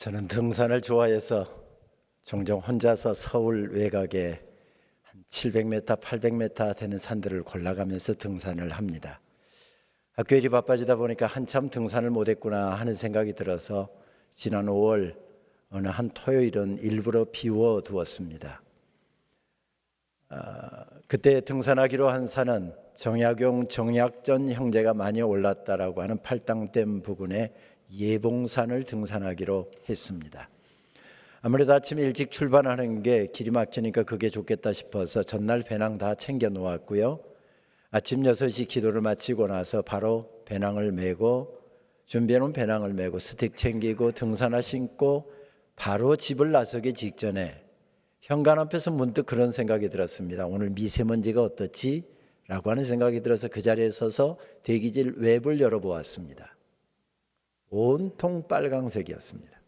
저는 등산을 좋아해서 종종 혼자서 서울 외곽에 한 700m, 800m 되는 산들을 골라가면서 등산을 합니다. 학교 일이 바빠지다 보니까 한참 등산을 못했구나 하는 생각이 들어서 지난 5월 어느 한 토요일은 일부러 비워 두었습니다. 그때 등산하기로 한 산은 정약용 정약전 형제가 많이 올랐다라고 하는 팔당댐 부근의 예봉산을 등산하기로 했습니다. 아무래도 아침에 일찍 출발하는 게 길이 막히니까 그게 좋겠다 싶어서 전날 배낭 다 챙겨 놓았고요. 아침 6시 기도를 마치고 나서 바로 배낭을 메고 준비해놓은 배낭을 메고 스틱 챙기고 등산화 신고 바로 집을 나서기 직전에 현관 앞에서 문득 그런 생각이 들었습니다. 오늘 미세먼지가 어떻지? 라고 하는 생각이 들어서 그 자리에 서서 대기질 웹을 열어보았습니다. 온통 빨강색이었습니다.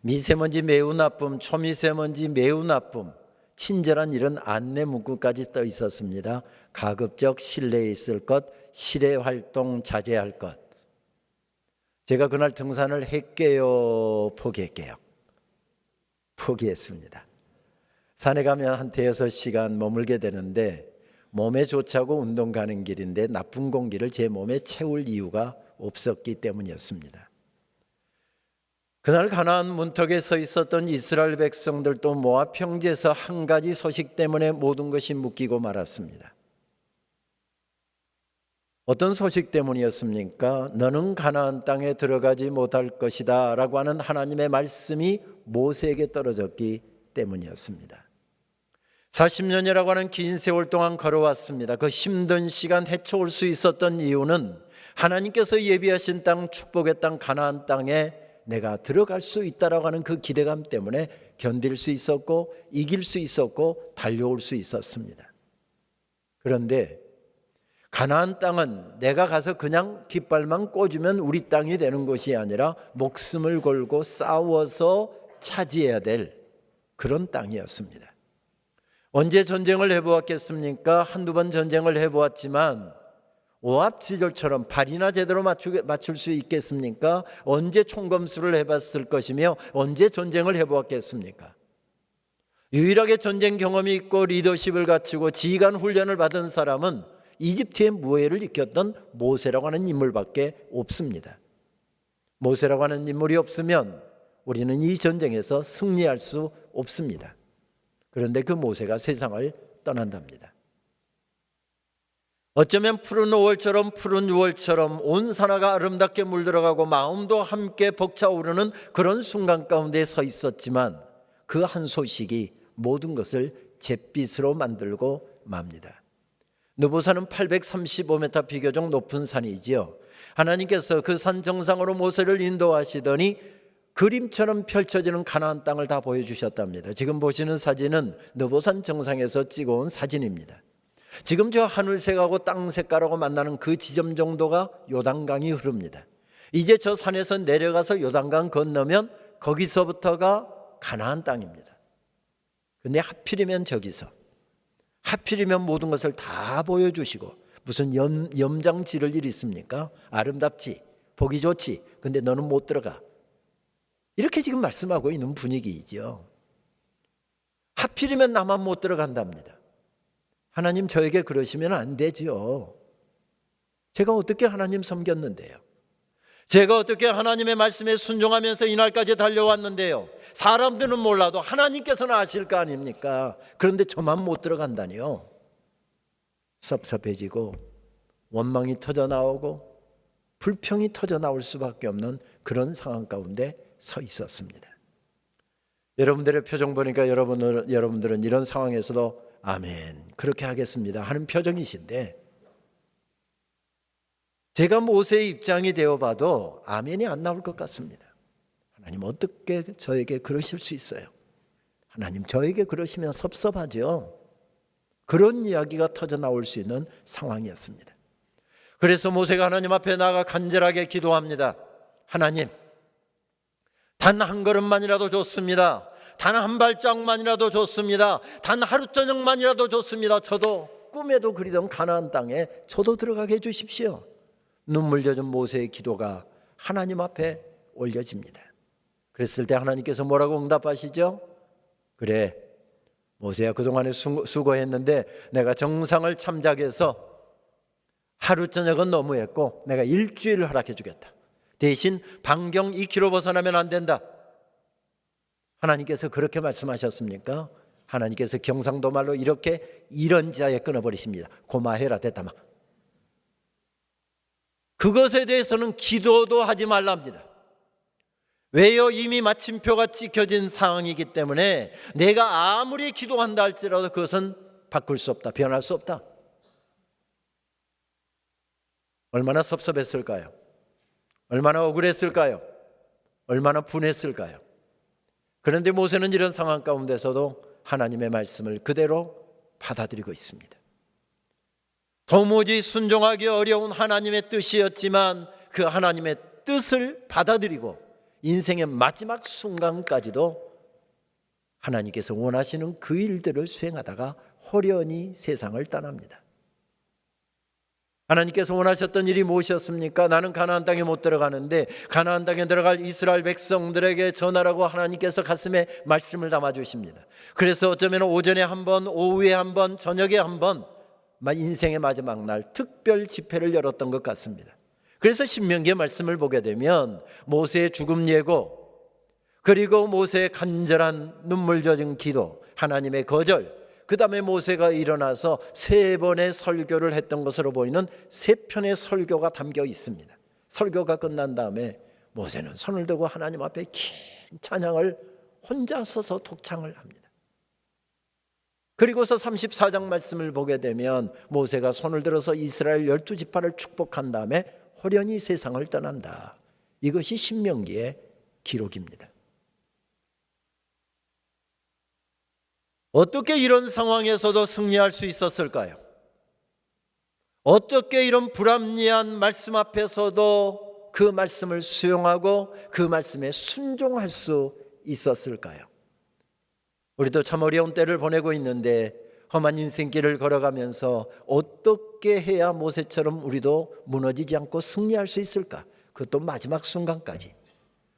미세먼지 매우 나쁨, 초미세먼지 매우 나쁨, 친절한 이런 안내 문구까지 떠 있었습니다. 가급적 실내에 있을 것, 실외 활동 자제할 것. 제가 그날 등산을 했게요, 포기했게요? 포기했습니다. 산에 가면 한 5-6시간 머물게 되는데 몸에 좋자고 운동 가는 길인데 나쁜 공기를 제 몸에 채울 이유가 없었기 때문이었습니다. 그날 가나안 문턱에 서 있었던 이스라엘 백성들도 모압 평지에서 한 가지 소식 때문에 모든 것이 묶이고 말았습니다. 어떤 소식 때문이었습니까? 너는 가나안 땅에 들어가지 못할 것이다 라고 하는 하나님의 말씀이 모세에게 떨어졌기 때문이었습니다. 40년이라고 하는 긴 세월 동안 걸어왔습니다. 그 힘든 시간 헤쳐올 수 있었던 이유는 하나님께서 예비하신 땅, 축복의 땅, 가나안 땅에 내가 들어갈 수 있다라고 하는 그 기대감 때문에 견딜 수 있었고 이길 수 있었고 달려올 수 있었습니다. 그런데 가나안 땅은 내가 가서 그냥 깃발만 꽂으면 우리 땅이 되는 것이 아니라 목숨을 걸고 싸워서 차지해야 될 그런 땅이었습니다. 언제 전쟁을 해보았겠습니까? 한두 번 전쟁을 해보았지만 오압 지절처럼 발이나 제대로 맞출 수 있겠습니까? 언제 총검수를 해봤을 것이며 언제 전쟁을 해보았겠습니까? 유일하게 전쟁 경험이 있고 리더십을 갖추고 지휘관 훈련을 받은 사람은 이집트의 무예를 익혔던 모세라고 하는 인물밖에 없습니다. 모세라고 하는 인물이 없으면 우리는 이 전쟁에서 승리할 수 없습니다. 그런데 그 모세가 세상을 떠난답니다. 어쩌면 푸른 5월처럼 푸른 6월처럼 온 산하가 아름답게 물들어가고 마음도 함께 벅차오르는 그런 순간 가운데 서 있었지만 그 한 소식이 모든 것을 잿빛으로 만들고 맙니다. 느보산은 835m 비교적 높은 산이지요. 하나님께서 그 산 정상으로 모세를 인도하시더니 그림처럼 펼쳐지는 가나안 땅을 다 보여주셨답니다. 지금 보시는 사진은 느보산 정상에서 찍어온 사진입니다. 지금 저 하늘색하고 땅색깔하고 만나는 그 지점 정도가 요단강이 흐릅니다. 이제 저 산에서 내려가서 요단강 건너면 거기서부터가 가나안 땅입니다. 그런데 하필이면 저기서 하필이면 모든 것을 다 보여주시고 무슨 염장 지를 일이 있습니까? 아름답지, 보기 좋지, 근데 너는 못 들어가. 이렇게 지금 말씀하고 있는 분위기이죠. 하필이면 나만 못 들어간답니다. 하나님 저에게 그러시면 안 되죠. 제가 어떻게 하나님 섬겼는데요? 제가 어떻게 하나님의 말씀에 순종하면서 이날까지 달려왔는데요? 사람들은 몰라도 하나님께서는 아실 거 아닙니까? 그런데 저만 못 들어간다니요. 섭섭해지고 원망이 터져 나오고 불평이 터져 나올 수밖에 없는 그런 상황 가운데 서 있었습니다. 여러분들의 표정 보니까 여러분들은 이런 상황에서도 아멘 그렇게 하겠습니다 하는 표정이신데 제가 모세의 입장이 되어봐도 아멘이 안 나올 것 같습니다. 하나님 어떻게 저에게 그러실 수 있어요? 하나님 저에게 그러시면 섭섭하죠. 그런 이야기가 터져 나올 수 있는 상황이었습니다. 그래서 모세가 하나님 앞에 나가 간절하게 기도합니다. 하나님 단 한 걸음만이라도 좋습니다. 단 한 발자국만이라도 좋습니다. 단 하루 저녁만이라도 좋습니다. 저도 꿈에도 그리던 가나안 땅에 저도 들어가게 해주십시오. 눈물 젖은 모세의 기도가 하나님 앞에 올려집니다. 그랬을 때 하나님께서 뭐라고 응답하시죠? 그래, 모세야 그동안에 수고했는데 내가 정상을 참작해서 하루 저녁은 너무했고 내가 일주일을 허락해 주겠다. 대신 반경 2km 벗어나면 안 된다. 하나님께서 그렇게 말씀하셨습니까? 하나님께서 경상도 말로 이렇게 이런 지하에 끊어버리십니다. 고마해라 대담아. 그것에 대해서는 기도도 하지 말랍니다. 왜요? 이미 마침표가 찍혀진 상황이기 때문에 내가 아무리 기도한다 할지라도 그것은 바꿀 수 없다. 변할 수 없다. 얼마나 섭섭했을까요? 얼마나 억울했을까요? 얼마나 분했을까요? 그런데 모세는 이런 상황 가운데서도 하나님의 말씀을 그대로 받아들이고 있습니다. 도무지 순종하기 어려운 하나님의 뜻이었지만 그 하나님의 뜻을 받아들이고 인생의 마지막 순간까지도 하나님께서 원하시는 그 일들을 수행하다가 호련히 세상을 떠납니다. 하나님께서 원하셨던 일이 무엇이었습니까? 나는 가나안 땅에 못 들어가는데 가나안 땅에 들어갈 이스라엘 백성들에게 전하라고 하나님께서 가슴에 말씀을 담아주십니다. 그래서 어쩌면 오전에 한 번, 오후에 한 번, 저녁에 한 번 인생의 마지막 날 특별 집회를 열었던 것 같습니다. 그래서 신명기의 말씀을 보게 되면 모세의 죽음 예고, 그리고 모세의 간절한 눈물 젖은 기도, 하나님의 거절, 그 다음에 모세가 일어나서 3번의 설교를 했던 것으로 보이는 3편의 설교가 담겨 있습니다. 설교가 끝난 다음에 모세는 손을 들고 하나님 앞에 긴 찬양을 혼자 서서 독창을 합니다. 그리고서 34장 말씀을 보게 되면 모세가 손을 들어서 이스라엘 12지파를 축복한 다음에 호련히 세상을 떠난다. 이것이 신명기의 기록입니다. 어떻게 이런 상황에서도 승리할 수 있었을까요? 어떻게 이런 불합리한 말씀 앞에서도 그 말씀을 수용하고 그 말씀에 순종할 수 있었을까요? 우리도 참 어려운 때를 보내고 있는데 험한 인생길을 걸어가면서 어떻게 해야 모세처럼 우리도 무너지지 않고 승리할 수 있을까? 그것도 마지막 순간까지.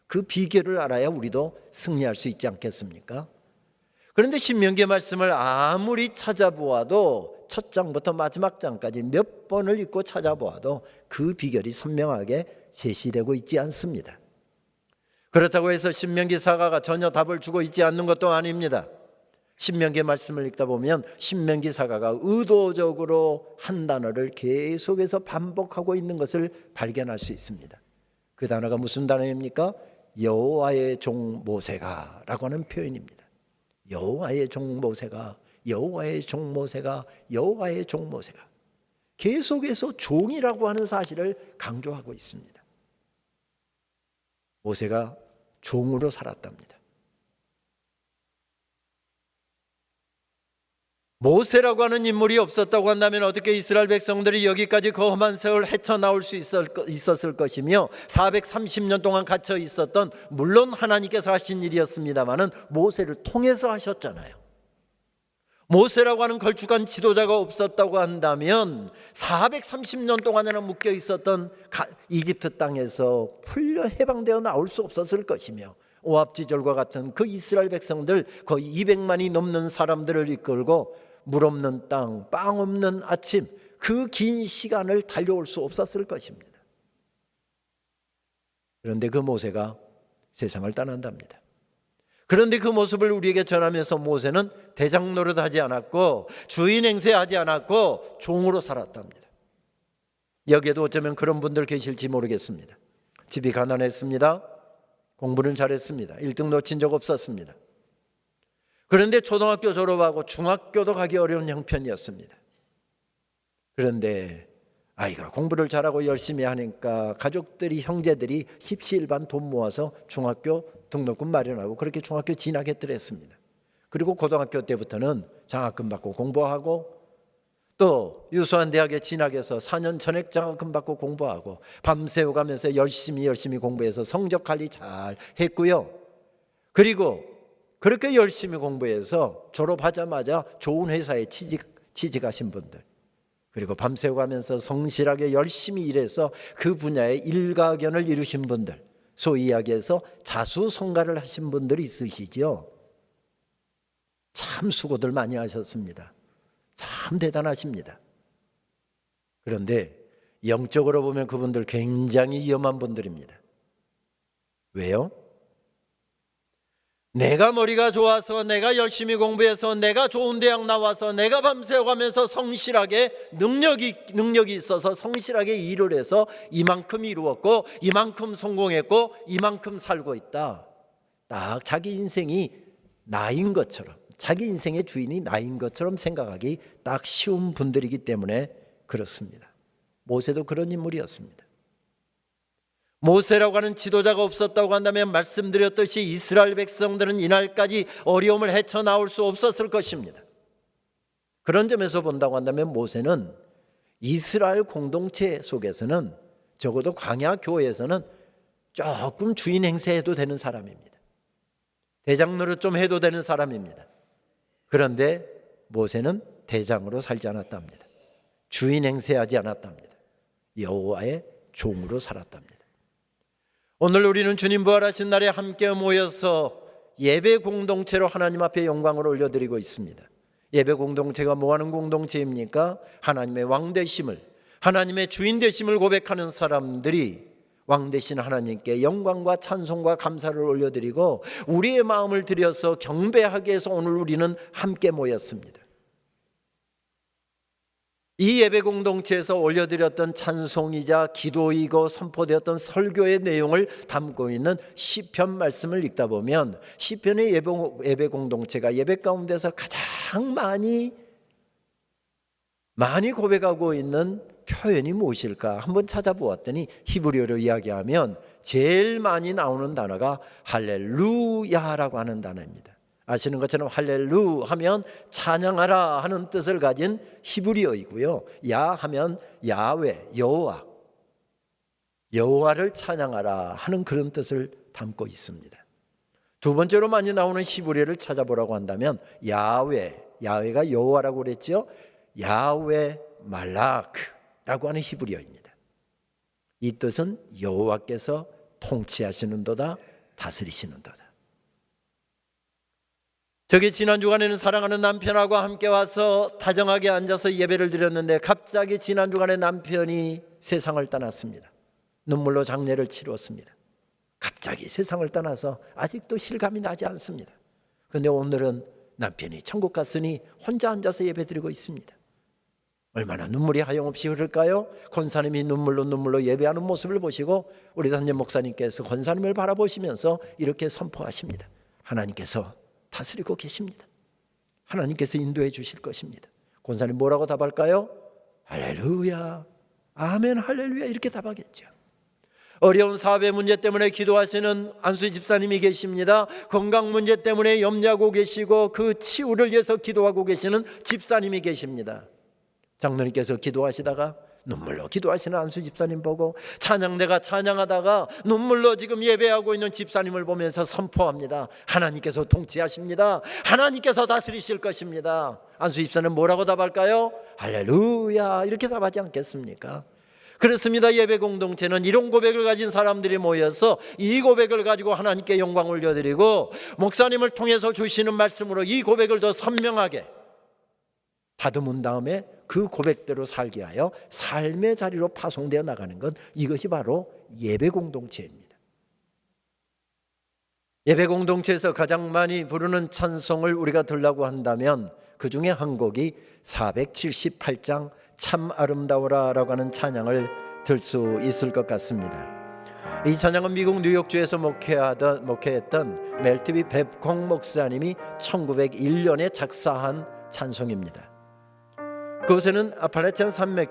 그 비결을 알아야 우리도 승리할 수 있지 않겠습니까? 그런데 신명기의 말씀을 아무리 찾아보아도 첫 장부터 마지막 장까지 몇 번을 읽고 찾아보아도 그 비결이 선명하게 제시되고 있지 않습니다. 그렇다고 해서 신명기 사가가 전혀 답을 주고 있지 않는 것도 아닙니다. 신명기의 말씀을 읽다 보면 신명기 사가가 의도적으로 한 단어를 계속해서 반복하고 있는 것을 발견할 수 있습니다. 그 단어가 무슨 단어입니까? 여호와의 종 모세가 라고 하는 표현입니다. 여호와의 종 모세가, 여호와의 종 모세가, 여호와의 종 모세가 계속해서 종이라고 하는 사실을 강조하고 있습니다. 모세가 종으로 살았답니다. 모세라고 하는 인물이 없었다고 한다면 어떻게 이스라엘 백성들이 여기까지 그 험한 세월 헤쳐나올 수 있었을 것이며 430년 동안 갇혀 있었던, 물론 하나님께서 하신 일이었습니다마는 모세를 통해서 하셨잖아요. 모세라고 하는 걸쭉한 지도자가 없었다고 한다면 430년 동안이나 묶여 있었던 이집트 땅에서 풀려 해방되어 나올 수 없었을 것이며 오합지졸과 같은 그 이스라엘 백성들 거의 200만이 넘는 사람들을 이끌고 물 없는 땅, 빵 없는 아침, 그 긴 시간을 달려올 수 없었을 것입니다. 그런데 그 모세가 세상을 떠난답니다. 그런데 그 모습을 우리에게 전하면서 모세는 대장 노릇하지 않았고 주인 행세하지 않았고 종으로 살았답니다. 여기에도 어쩌면 그런 분들 계실지 모르겠습니다. 집이 가난했습니다. 공부는 잘했습니다. 1등 놓친 적 없었습니다. 그런데 초등학교 졸업하고 중학교도 가기 어려운 형편이었습니다. 그런데 아이가 공부를 잘하고 열심히 하니까 가족들이, 형제들이 십시일반 돈 모아서 중학교 등록금 마련하고 그렇게 중학교 진학했더랬습니다. 그리고 고등학교 때부터는 장학금 받고 공부하고 또 유수한 대학에 진학해서 4년 전액 장학금 받고 공부하고 밤새워가면서 열심히 공부해서 성적 관리 잘 했고요. 그리고 그렇게 열심히 공부해서 졸업하자마자 좋은 회사에 취직하신 분들, 그리고 밤새워가면서 성실하게 열심히 일해서 그 분야의 일가견을 이루신 분들, 소위 이야기해서 자수성가를 하신 분들이 있으시죠. 참 수고들 많이 하셨습니다. 참 대단하십니다. 그런데 영적으로 보면 그분들 굉장히 위험한 분들입니다. 왜요? 내가 머리가 좋아서, 내가 열심히 공부해서, 내가 좋은 대학 나와서, 내가 밤새워가면서 성실하게 능력이 있어서 성실하게 일을 해서 이만큼 이루었고, 이만큼 성공했고, 이만큼 살고 있다. 딱 자기 인생이 나인 것처럼, 자기 인생의 주인이 나인 것처럼 생각하기 딱 쉬운 분들이기 때문에 그렇습니다. 모세도 그런 인물이었습니다. 모세라고 하는 지도자가 없었다고 한다면 말씀드렸듯이 이스라엘 백성들은 이날까지 어려움을 헤쳐나올 수 없었을 것입니다. 그런 점에서 본다고 한다면 모세는 이스라엘 공동체 속에서는, 적어도 광야 교회에서는 조금 주인 행세해도 되는 사람입니다. 대장 노릇 좀 해도 되는 사람입니다. 그런데 모세는 대장으로 살지 않았답니다. 주인 행세하지 않았답니다. 여호와의 종으로 살았답니다. 오늘 우리는 주님 부활하신 날에 함께 모여서 예배 공동체로 하나님 앞에 영광을 올려드리고 있습니다. 예배 공동체가 뭐하는 공동체입니까? 하나님의 왕 되심을, 하나님의 주인 되심을 고백하는 사람들이 왕 되신 하나님께 영광과 찬송과 감사를 올려드리고 우리의 마음을 들여서 경배하기 위해서 오늘 우리는 함께 모였습니다. 이 예배 공동체에서 올려드렸던 찬송이자 기도이고 선포되었던 설교의 내용을 담고 있는 시편 말씀을 읽다 보면 시편의 예배 공동체가 예배 가운데서 가장 많이 고백하고 있는 표현이 무엇일까 한번 찾아보았더니 히브리어로 이야기하면 제일 많이 나오는 단어가 할렐루야라고 하는 단어입니다. 아시는 것처럼 할렐루 하면 찬양하라 하는 뜻을 가진 히브리어이고요. 야 하면 야훼, 여호와를 찬양하라 하는 그런 뜻을 담고 있습니다. 두 번째로 많이 나오는 히브리어를 찾아보라고 한다면 야훼가 여호와라고 그랬죠. 야훼 말라크라고 하는 히브리어입니다. 이 뜻은 여호와께서 통치하시는도다, 다스리시는도다. 저기 지난 주간에는 사랑하는 남편하고 함께 와서 다정하게 앉아서 예배를 드렸는데 갑자기 지난 주간에 남편이 세상을 떠났습니다. 눈물로 장례를 치루었습니다. 갑자기 세상을 떠나서 아직도 실감이 나지 않습니다. 그런데 오늘은 남편이 천국 갔으니 혼자 앉아서 예배 드리고 있습니다. 얼마나 눈물이 하염없이 흐를까요? 권사님이 눈물로 예배하는 모습을 보시고 우리 담임 목사님께서 권사님을 바라보시면서 이렇게 선포하십니다. 하나님께서 다스리고 계십니다. 하나님께서 인도해 주실 것입니다. 권사님 뭐라고 답할까요? 할렐루야, 아멘, 할렐루야 이렇게 답하겠죠. 어려운 사업의 문제 때문에 기도하시는 안수 집사님이 계십니다. 건강 문제 때문에 염려하고 계시고 그 치유를 위해서 기도하고 계시는 집사님이 계십니다. 장로님께서 기도하시다가 눈물로 기도하시는 안수 집사님 보고 찬양대가 찬양하다가 눈물로 지금 예배하고 있는 집사님을 보면서 선포합니다. 하나님께서 통치하십니다. 하나님께서 다스리실 것입니다. 안수 집사는 뭐라고 답할까요? 할렐루야 이렇게 답하지 않겠습니까? 그렇습니다. 예배 공동체는 이런 고백을 가진 사람들이 모여서 이 고백을 가지고 하나님께 영광을 올려드리고 목사님을 통해서 주시는 말씀으로 이 고백을 더 선명하게 다듬은 다음에 그 고백대로 살게 하여 삶의 자리로 파송되어 나가는 것, 이것이 바로 예배 공동체입니다. 예배 공동체에서 가장 많이 부르는 찬송을 우리가 들라고 한다면 그 중에 한 곡이 478장 참 아름다워라 라고 하는 찬양을 들 수 있을 것 같습니다. 이 찬양은 미국 뉴욕주에서 목회했던 멜트비 뱁콩 목사님이 1901년에 작사한 찬송입니다. 그곳에는 아팔레치안 산맥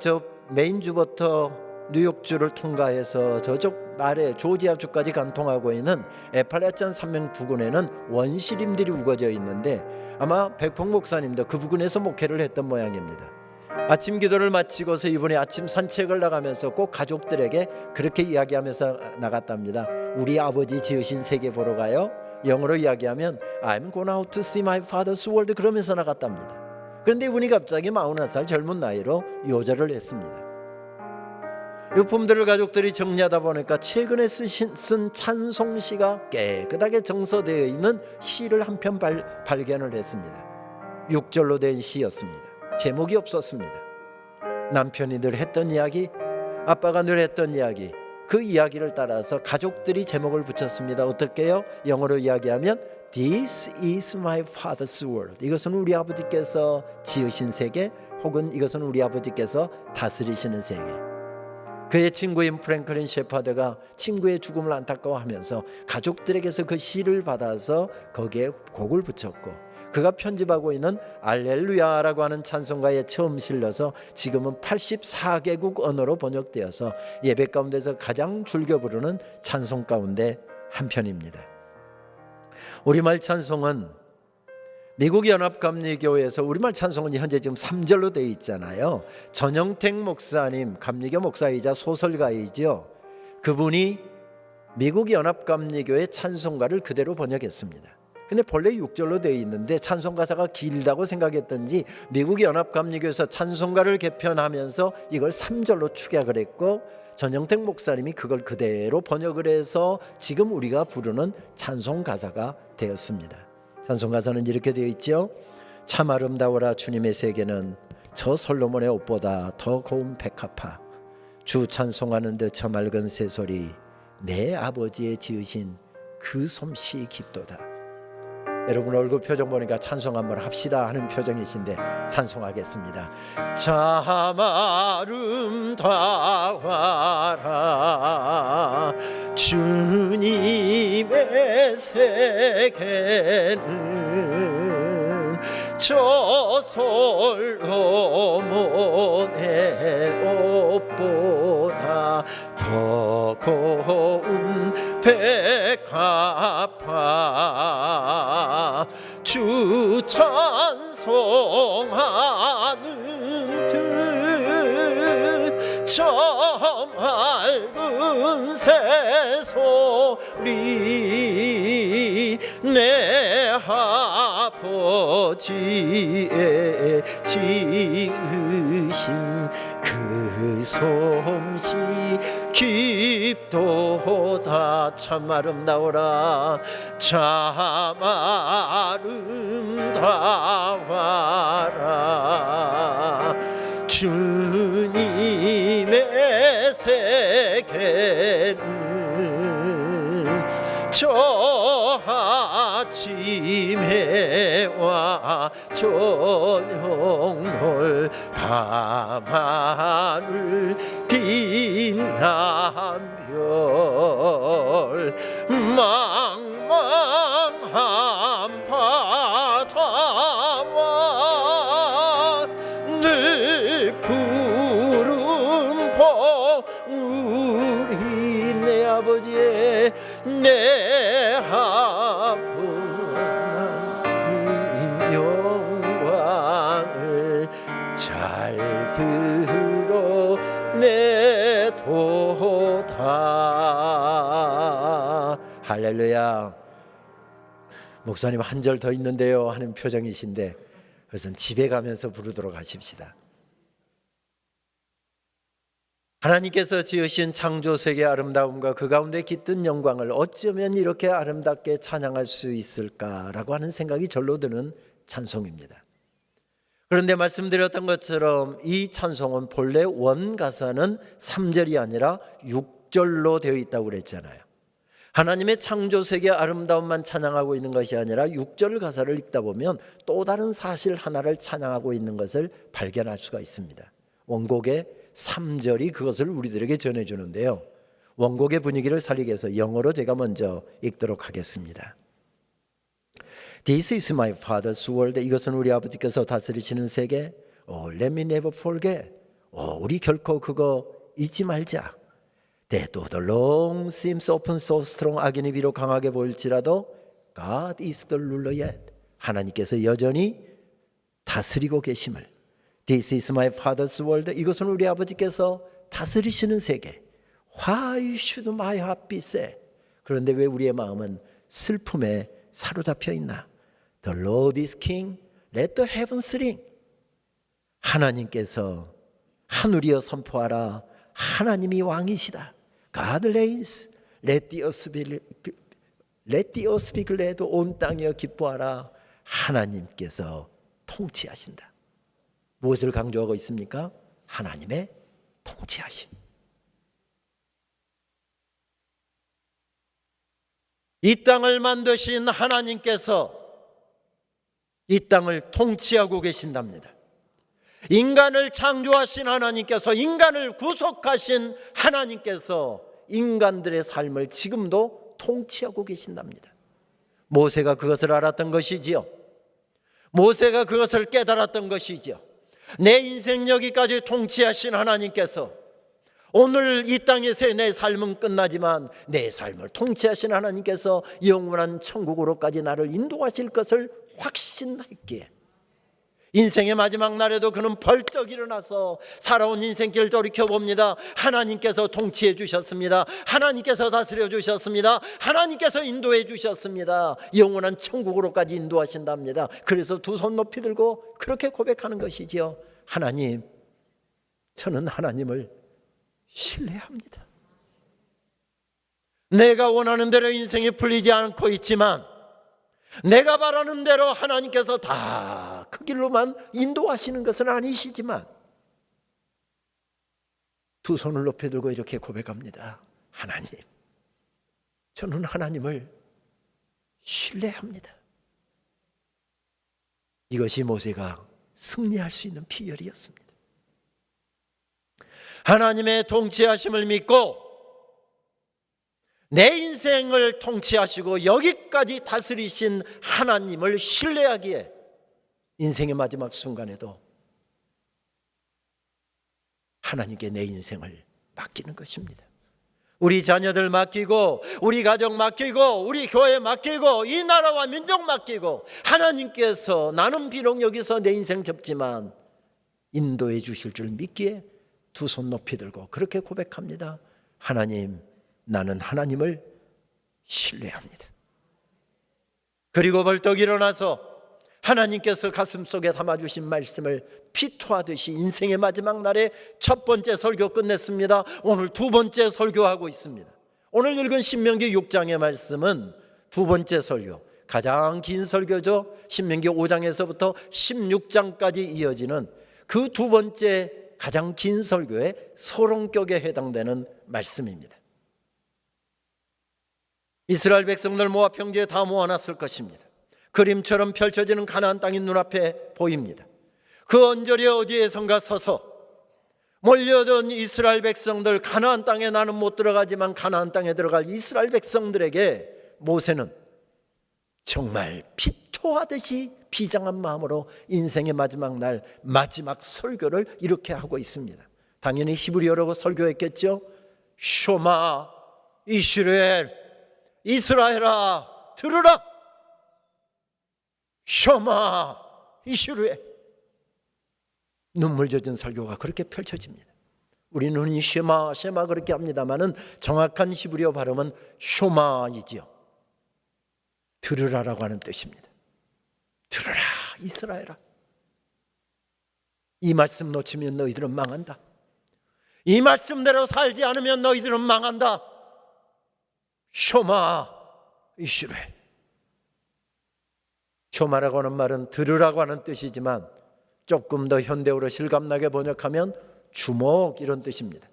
메인주부터 뉴욕주를 통과해서 저쪽 아래 조지아주까지 관통하고 있는 아팔레치안 산맥 부근에는 원시림들이 우거져 있는데 아마 뱁콩 목사님도 그 부근에서 목회를 했던 모양입니다. 아침 기도를 마치고서 이분이 아침 산책을 나가면서 꼭 가족들에게 그렇게 이야기하면서 나갔답니다. 우리 아버지 지으신 세계 보러 가요. 영어로 이야기하면 I'm going out to see my father's world 그러면서 나갔답니다. 그런데 이분이 갑자기 41살 젊은 나이로 요절을 했습니다. 유품들을 가족들이 정리하다 보니까 최근에 쓴 찬송시가 깨끗하게 정서되어 있는 시를 한 편 발견을 했습니다. 6절로 된 시였습니다. 제목이 없었습니다. 남편이 늘 했던 이야기, 아빠가 늘 했던 이야기, 그 이야기를 따라서 가족들이 제목을 붙였습니다. 어떻게요? 영어로 이야기하면 This is my father's world. 이것은 우리 아버지께서 지으신 세계, 혹은 이것은 우리 아버지께서 다스리시는 세계. 그의 친구인 프랭클린 셰퍼드가 친구의 죽음을 안타까워하면서 가족들에게서 그 시를 받아서 거기에 곡을 붙였고, 그가 편집하고 있는 알렐루야라고 하는 찬송가에 처음 실려서 지금은 84개국 언어로 번역되어서 예배 가운데서 가장 즐겨 부르는 찬송 가운데 한 편입니다. 우리말 찬송은 미국 연합감리교회에서 우리말 찬송은 현재 지금 3절로 되어 있잖아요. 전영택 목사님, 감리교 목사이자 소설가이죠. 그분이 미국 연합감리교회 찬송가를 그대로 번역했습니다. 근데 본래 6절로 되어 있는데 찬송 가사가 길다고 생각했던지 미국 연합감리교회에서 찬송가를 개편하면서 이걸 3절로 축약을 했고, 전영택 목사님이 그걸 그대로 번역을 해서 지금 우리가 부르는 찬송 가사가 되었습니다. 찬송 가사는 이렇게 되어 있죠. 참 아름다워라 주님의 세계는 저 솔로몬의 옷보다 더 고운 백합화. 주 찬송하는 듯 저 맑은 새소리 내 아버지의 지으신 그 솜씨 깊도다. 여러분 얼굴 표정 보니까 찬송 한번 합시다 하는 표정이신데 찬송하겠습니다. 참 아름다워라 주님의 세계는 저 솔로몬의 옷보다 더 고운 백합화. 주 찬송하는 듯 저 맑은 새소리 내 아버지의 지으신 그 솜씨 깊도다. 참 아름다워라 참 아름다워라 주님의 세계는 저 아침해와 저녁 밤하늘 빛난 별 망망한 바다와 늘 푸른 봉우리 내 아버지의 내 하나님 영광을 잘 드러내도다. 할렐루야. 목사님 한 절 더 있는데요 하는 표정이신데 그것은 집에 가면서 부르도록 하십시다. 하나님께서 지으신 창조세계의 아름다움과 그 가운데 깃든 영광을 어쩌면 이렇게 아름답게 찬양할 수 있을까라고 하는 생각이 절로 드는 찬송입니다. 그런데 말씀드렸던 것처럼 이 찬송은 본래 원 가사는 3절이 아니라 6절로 되어 있다고 그랬잖아요. 하나님의 창조세계의 아름다움만 찬양하고 있는 것이 아니라 6절 가사를 읽다 보면 또 다른 사실 하나를 찬양하고 있는 것을 발견할 수가 있습니다. 원곡의 3절이 그것을 우리들에게 전해주는데요. 원곡의 분위기를 살리기 위해서 영어로 제가 먼저 읽도록 하겠습니다. This is my father's world. 이것은 우리 아버지께서 다스리시는 세계. Let me never forget. 우리 결코 그거 잊지 말자. That the long seems often so strong. 악인이 비록 강하게 보일지라도 God is the ruler yet. 하나님께서 여전히 다스리고 계심을. This is my father's world. 이것은 우리 아버지께서 다스리시는 세계. Why should my heart be sad? 그런데 왜 우리의 마음은 슬픔에 사로잡혀 있나? The Lord is king. Let the heavens ring. 하나님께서 하늘이여 선포하라. 하나님이 왕이시다. God reigns. Let the earth be glad. 온 땅이여 기뻐하라. 하나님께서 통치하신다. 무엇을 강조하고 있습니까? 하나님의 통치하심. 이 땅을 만드신 하나님께서 이 땅을 통치하고 계신답니다. 인간을 창조하신 하나님께서, 인간을 구속하신 하나님께서 인간들의 삶을 지금도 통치하고 계신답니다. 모세가 그것을 알았던 것이지요. 모세가 그것을 깨달았던 것이지요. 내 인생 여기까지 통치하신 하나님께서 오늘 이 땅에서의 내 삶은 끝나지만 내 삶을 통치하신 하나님께서 영원한 천국으로까지 나를 인도하실 것을 확신했기에 인생의 마지막 날에도 그는 벌떡 일어나서 살아온 인생길 돌이켜봅니다. 하나님께서 통치해 주셨습니다. 하나님께서 다스려 주셨습니다. 하나님께서 인도해 주셨습니다. 영원한 천국으로까지 인도하신답니다. 그래서 두 손 높이 들고 그렇게 고백하는 것이지요. 하나님, 저는 하나님을 신뢰합니다. 내가 원하는 대로 인생이 풀리지 않고 있지만 내가 바라는 대로 하나님께서 다 그 길로만 인도하시는 것은 아니시지만 두 손을 높이 들고 이렇게 고백합니다. 하나님, 저는 하나님을 신뢰합니다. 이것이 모세가 승리할 수 있는 비결이었습니다. 하나님의 통치하심을 믿고 내 인생을 통치하시고 여기까지 다스리신 하나님을 신뢰하기에 인생의 마지막 순간에도 하나님께 내 인생을 맡기는 것입니다. 우리 자녀들 맡기고, 우리 가정 맡기고, 우리 교회 맡기고, 이 나라와 민족 맡기고, 하나님께서 나는 비록 여기서 내 인생 접지만 인도해 주실 줄 믿기에 두 손 높이 들고 그렇게 고백합니다. 하나님, 나는 하나님을 신뢰합니다. 그리고 벌떡 일어나서 하나님께서 가슴속에 담아주신 말씀을 피투하듯이 인생의 마지막 날에 첫 번째 설교 끝냈습니다. 오늘 두 번째 설교하고 있습니다. 오늘 읽은 신명기 6장의 말씀은 두 번째 설교, 가장 긴 설교죠. 신명기 5장에서부터 16장까지 이어지는 그 두 번째 가장 긴 설교의 서론격에 해당되는 말씀입니다. 이스라엘 백성들 모압 평지에 다 모아놨을 것입니다. 그림처럼 펼쳐지는 가나안 땅이 눈앞에 보입니다. 그 언저리 어디에선가 서서 몰려든 이스라엘 백성들, 가나안 땅에 나는 못 들어가지만 가나안 땅에 들어갈 이스라엘 백성들에게 모세는 정말 피토하듯이 비장한 마음으로 인생의 마지막 날 마지막 설교를 이렇게 하고 있습니다. 당연히 히브리어로 설교했겠죠. 쇼마 이스라엘, 이스라엘아 들으라. 쇼마 이스라엘. 눈물 젖은 설교가 그렇게 펼쳐집니다. 우리는 이 쉐마 그렇게 합니다만은 정확한 히브리어 발음은 쇼마이지요. 들으라라고 하는 뜻입니다. 들으라 이스라엘아. 이 말씀 놓치면 너희들은 망한다. 이 말씀대로 살지 않으면 너희들은 망한다. 쇼마 이스라엘. 쇼마라고 하는 말은 들으라고 하는 뜻이지만 조금 더 현대어로 실감나게 번역하면 주목 이런 뜻입니다.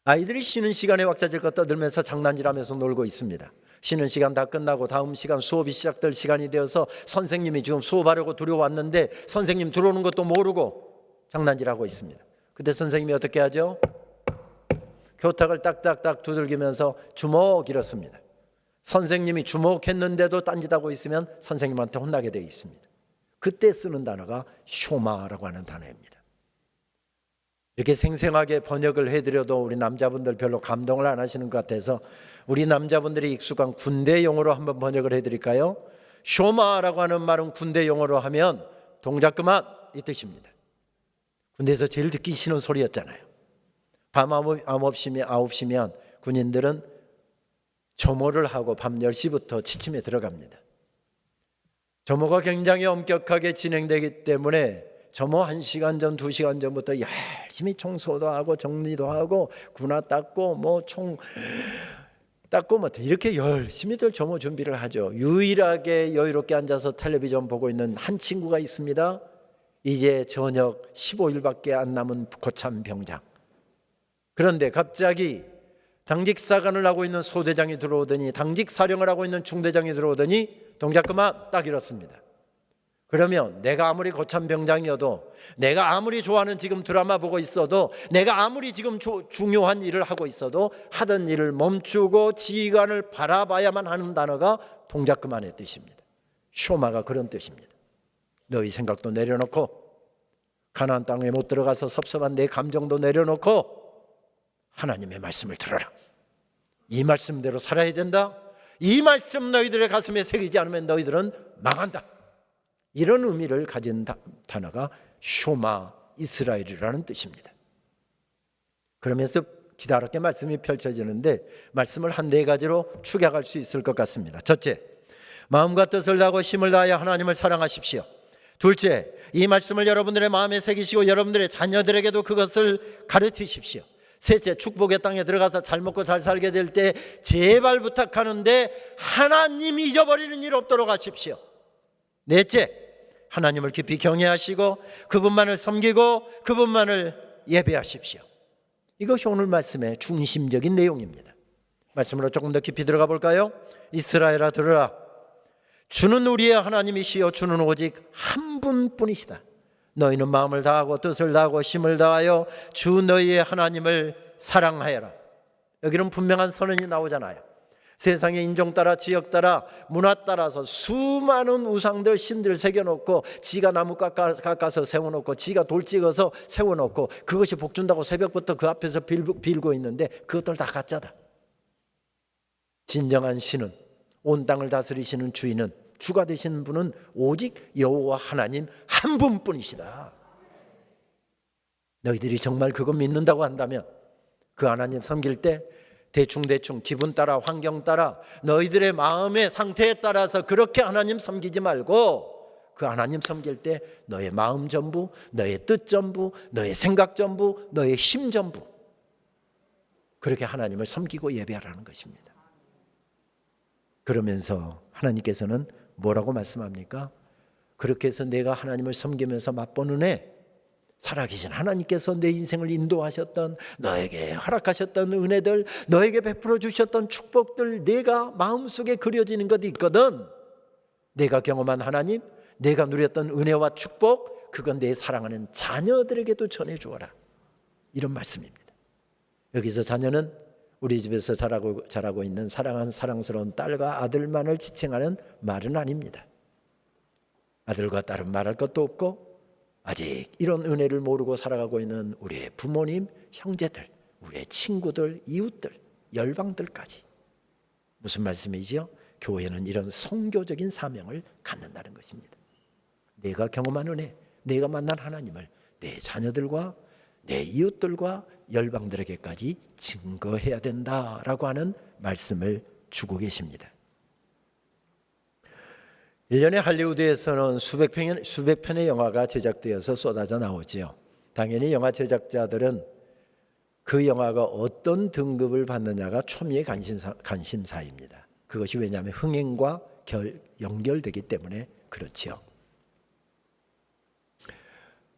아이들이 쉬는 시간에 왁자질것 떠들면서 장난질하면서 놀고 있습니다. 쉬는 시간 다 끝나고 다음 시간 수업이 시작될 시간이 되어서 선생님이 지금 수업하려고 들어왔는데 선생님 들어오는 것도 모르고 장난질하고 있습니다. 그때 선생님이 어떻게 하죠? 교탁을 딱딱딱 두들기면서 주목 이렇습니다. 선생님이 주목했는데도 딴짓하고 있으면 선생님한테 혼나게 되어 있습니다. 그때 쓰는 단어가 쇼마라고 하는 단어입니다. 이렇게 생생하게 번역을 해드려도 우리 남자분들 별로 감동을 안 하시는 것 같아서 우리 남자분들이 익숙한 군대 용어로 한번 번역을 해드릴까요? 쇼마라고 하는 말은 군대 용어로 하면 동작 그만 이 뜻입니다. 군대에서 제일 듣기 싫은 소리였잖아요. 밤 9시면 군인들은 점호를 하고 밤 10시부터 취침에 들어갑니다. 점호가 굉장히 엄격하게 진행되기 때문에 점호 1시간 전, 2시간 전부터 열심히 청소도 하고 정리도 하고 군화 닦고 뭐 총 닦고 뭐 이렇게 열심히들 점호 준비를 하죠. 유일하게 여유롭게 앉아서 텔레비전 보고 있는 한 친구가 있습니다. 이제 저녁 15일밖에 안 남은 고참 병장. 그런데 갑자기 당직 사관을 하고 있는 소대장이 들어오더니, 당직 사령을 하고 있는 중대장이 들어오더니 동작 그만, 딱 이렇습니다. 그러면 내가 아무리 고참 병장이어도, 내가 아무리 좋아하는 지금 드라마 보고 있어도, 내가 아무리 지금 중요한 일을 하고 있어도 하던 일을 멈추고 지휘관을 바라봐야만 하는 단어가 동작 그만의 뜻입니다. 쇼마가 그런 뜻입니다. 너희 생각도 내려놓고, 가나안 땅에 못 들어가서 섭섭한 내 감정도 내려놓고 하나님의 말씀을 들어라. 이 말씀대로 살아야 된다. 이 말씀 너희들의 가슴에 새기지 않으면 너희들은 망한다. 이런 의미를 가진 단어가 쇼마 이스라엘이라는 뜻입니다. 그러면서 기다랗게 말씀이 펼쳐지는데, 말씀을 한 4가지로 축약할 수 있을 것 같습니다. 첫째, 마음과 뜻을 다하고 힘을 다하여 하나님을 사랑하십시오. 둘째, 이 말씀을 여러분들의 마음에 새기시고 여러분들의 자녀들에게도 그것을 가르치십시오. 셋째, 축복의 땅에 들어가서 잘 먹고 잘 살게 될 때 제발 부탁하는데 하나님 잊어버리는 일 없도록 하십시오. 넷째, 하나님을 깊이 경외하시고 그분만을 섬기고 그분만을 예배하십시오. 이것이 오늘 말씀의 중심적인 내용입니다. 말씀으로 조금 더 깊이 들어가 볼까요? 이스라엘아 들으라. 주는 우리의 하나님이시여, 주는 오직 한 분뿐이시다. 너희는 마음을 다하고 뜻을 다하고 힘을 다하여 주 너희의 하나님을 사랑하여라. 여기는 분명한 선언이 나오잖아요. 세상의 인종 따라, 지역 따라, 문화 따라서 수많은 우상들, 신들 새겨놓고, 지가 나무 깎아서 세워놓고, 지가 돌 찍어서 세워놓고, 그것이 복준다고 새벽부터 그 앞에서 빌고 있는데 그것들 다 가짜다. 진정한 신은, 온 땅을 다스리시는 주인은, 주가 되시는 분은 오직 여호와 하나님 한 분뿐이시다. 너희들이 정말 그거 믿는다고 한다면 그 하나님 섬길 때 대충 기분 따라, 환경 따라, 너희들의 마음의 상태에 따라서 그렇게 하나님 섬기지 말고, 그 하나님 섬길 때 너의 마음 전부, 너의 뜻 전부, 너의 생각 전부, 너의 힘 전부, 그렇게 하나님을 섬기고 예배하라는 것입니다. 그러면서 하나님께서는 뭐라고 말씀합니까? 그렇게 해서 내가 하나님을 섬기면서 맛보는 애, 살아계신 하나님께서 내 인생을 인도하셨던, 너에게 허락하셨던 은혜들, 너에게 베풀어 주셨던 축복들, 내가 마음속에 그려지는 것이 있거든. 내가 경험한 하나님, 내가 누렸던 은혜와 축복, 그건 내 사랑하는 자녀들에게도 전해주어라. 이런 말씀입니다. 여기서 자녀는 우리 집에서 자라고 있는 사랑하는 사랑스러운 딸과 아들만을 지칭하는 말은 아닙니다. 아들과 딸은 말할 것도 없고, 아직 이런 은혜를 모르고 살아가고 있는 우리의 부모님, 형제들, 우리의 친구들, 이웃들, 열방들까지. 무슨 말씀이지요? 교회는 이런 선교적인 사명을 갖는다는 것입니다. 내가 경험한 은혜, 내가 만난 하나님을 내 자녀들과 내 이웃들과 열방들에게까지 증거해야 된다라고 하는 말씀을 주고 계십니다. 1년에 할리우드에서는 수백 편의 영화가 제작되어서 쏟아져 나오지요. 당연히 영화 제작자들은 그 영화가 어떤 등급을 받느냐가 초미의 관심사입니다. 그것이 왜냐하면 흥행과 연결되기 때문에 그렇지요.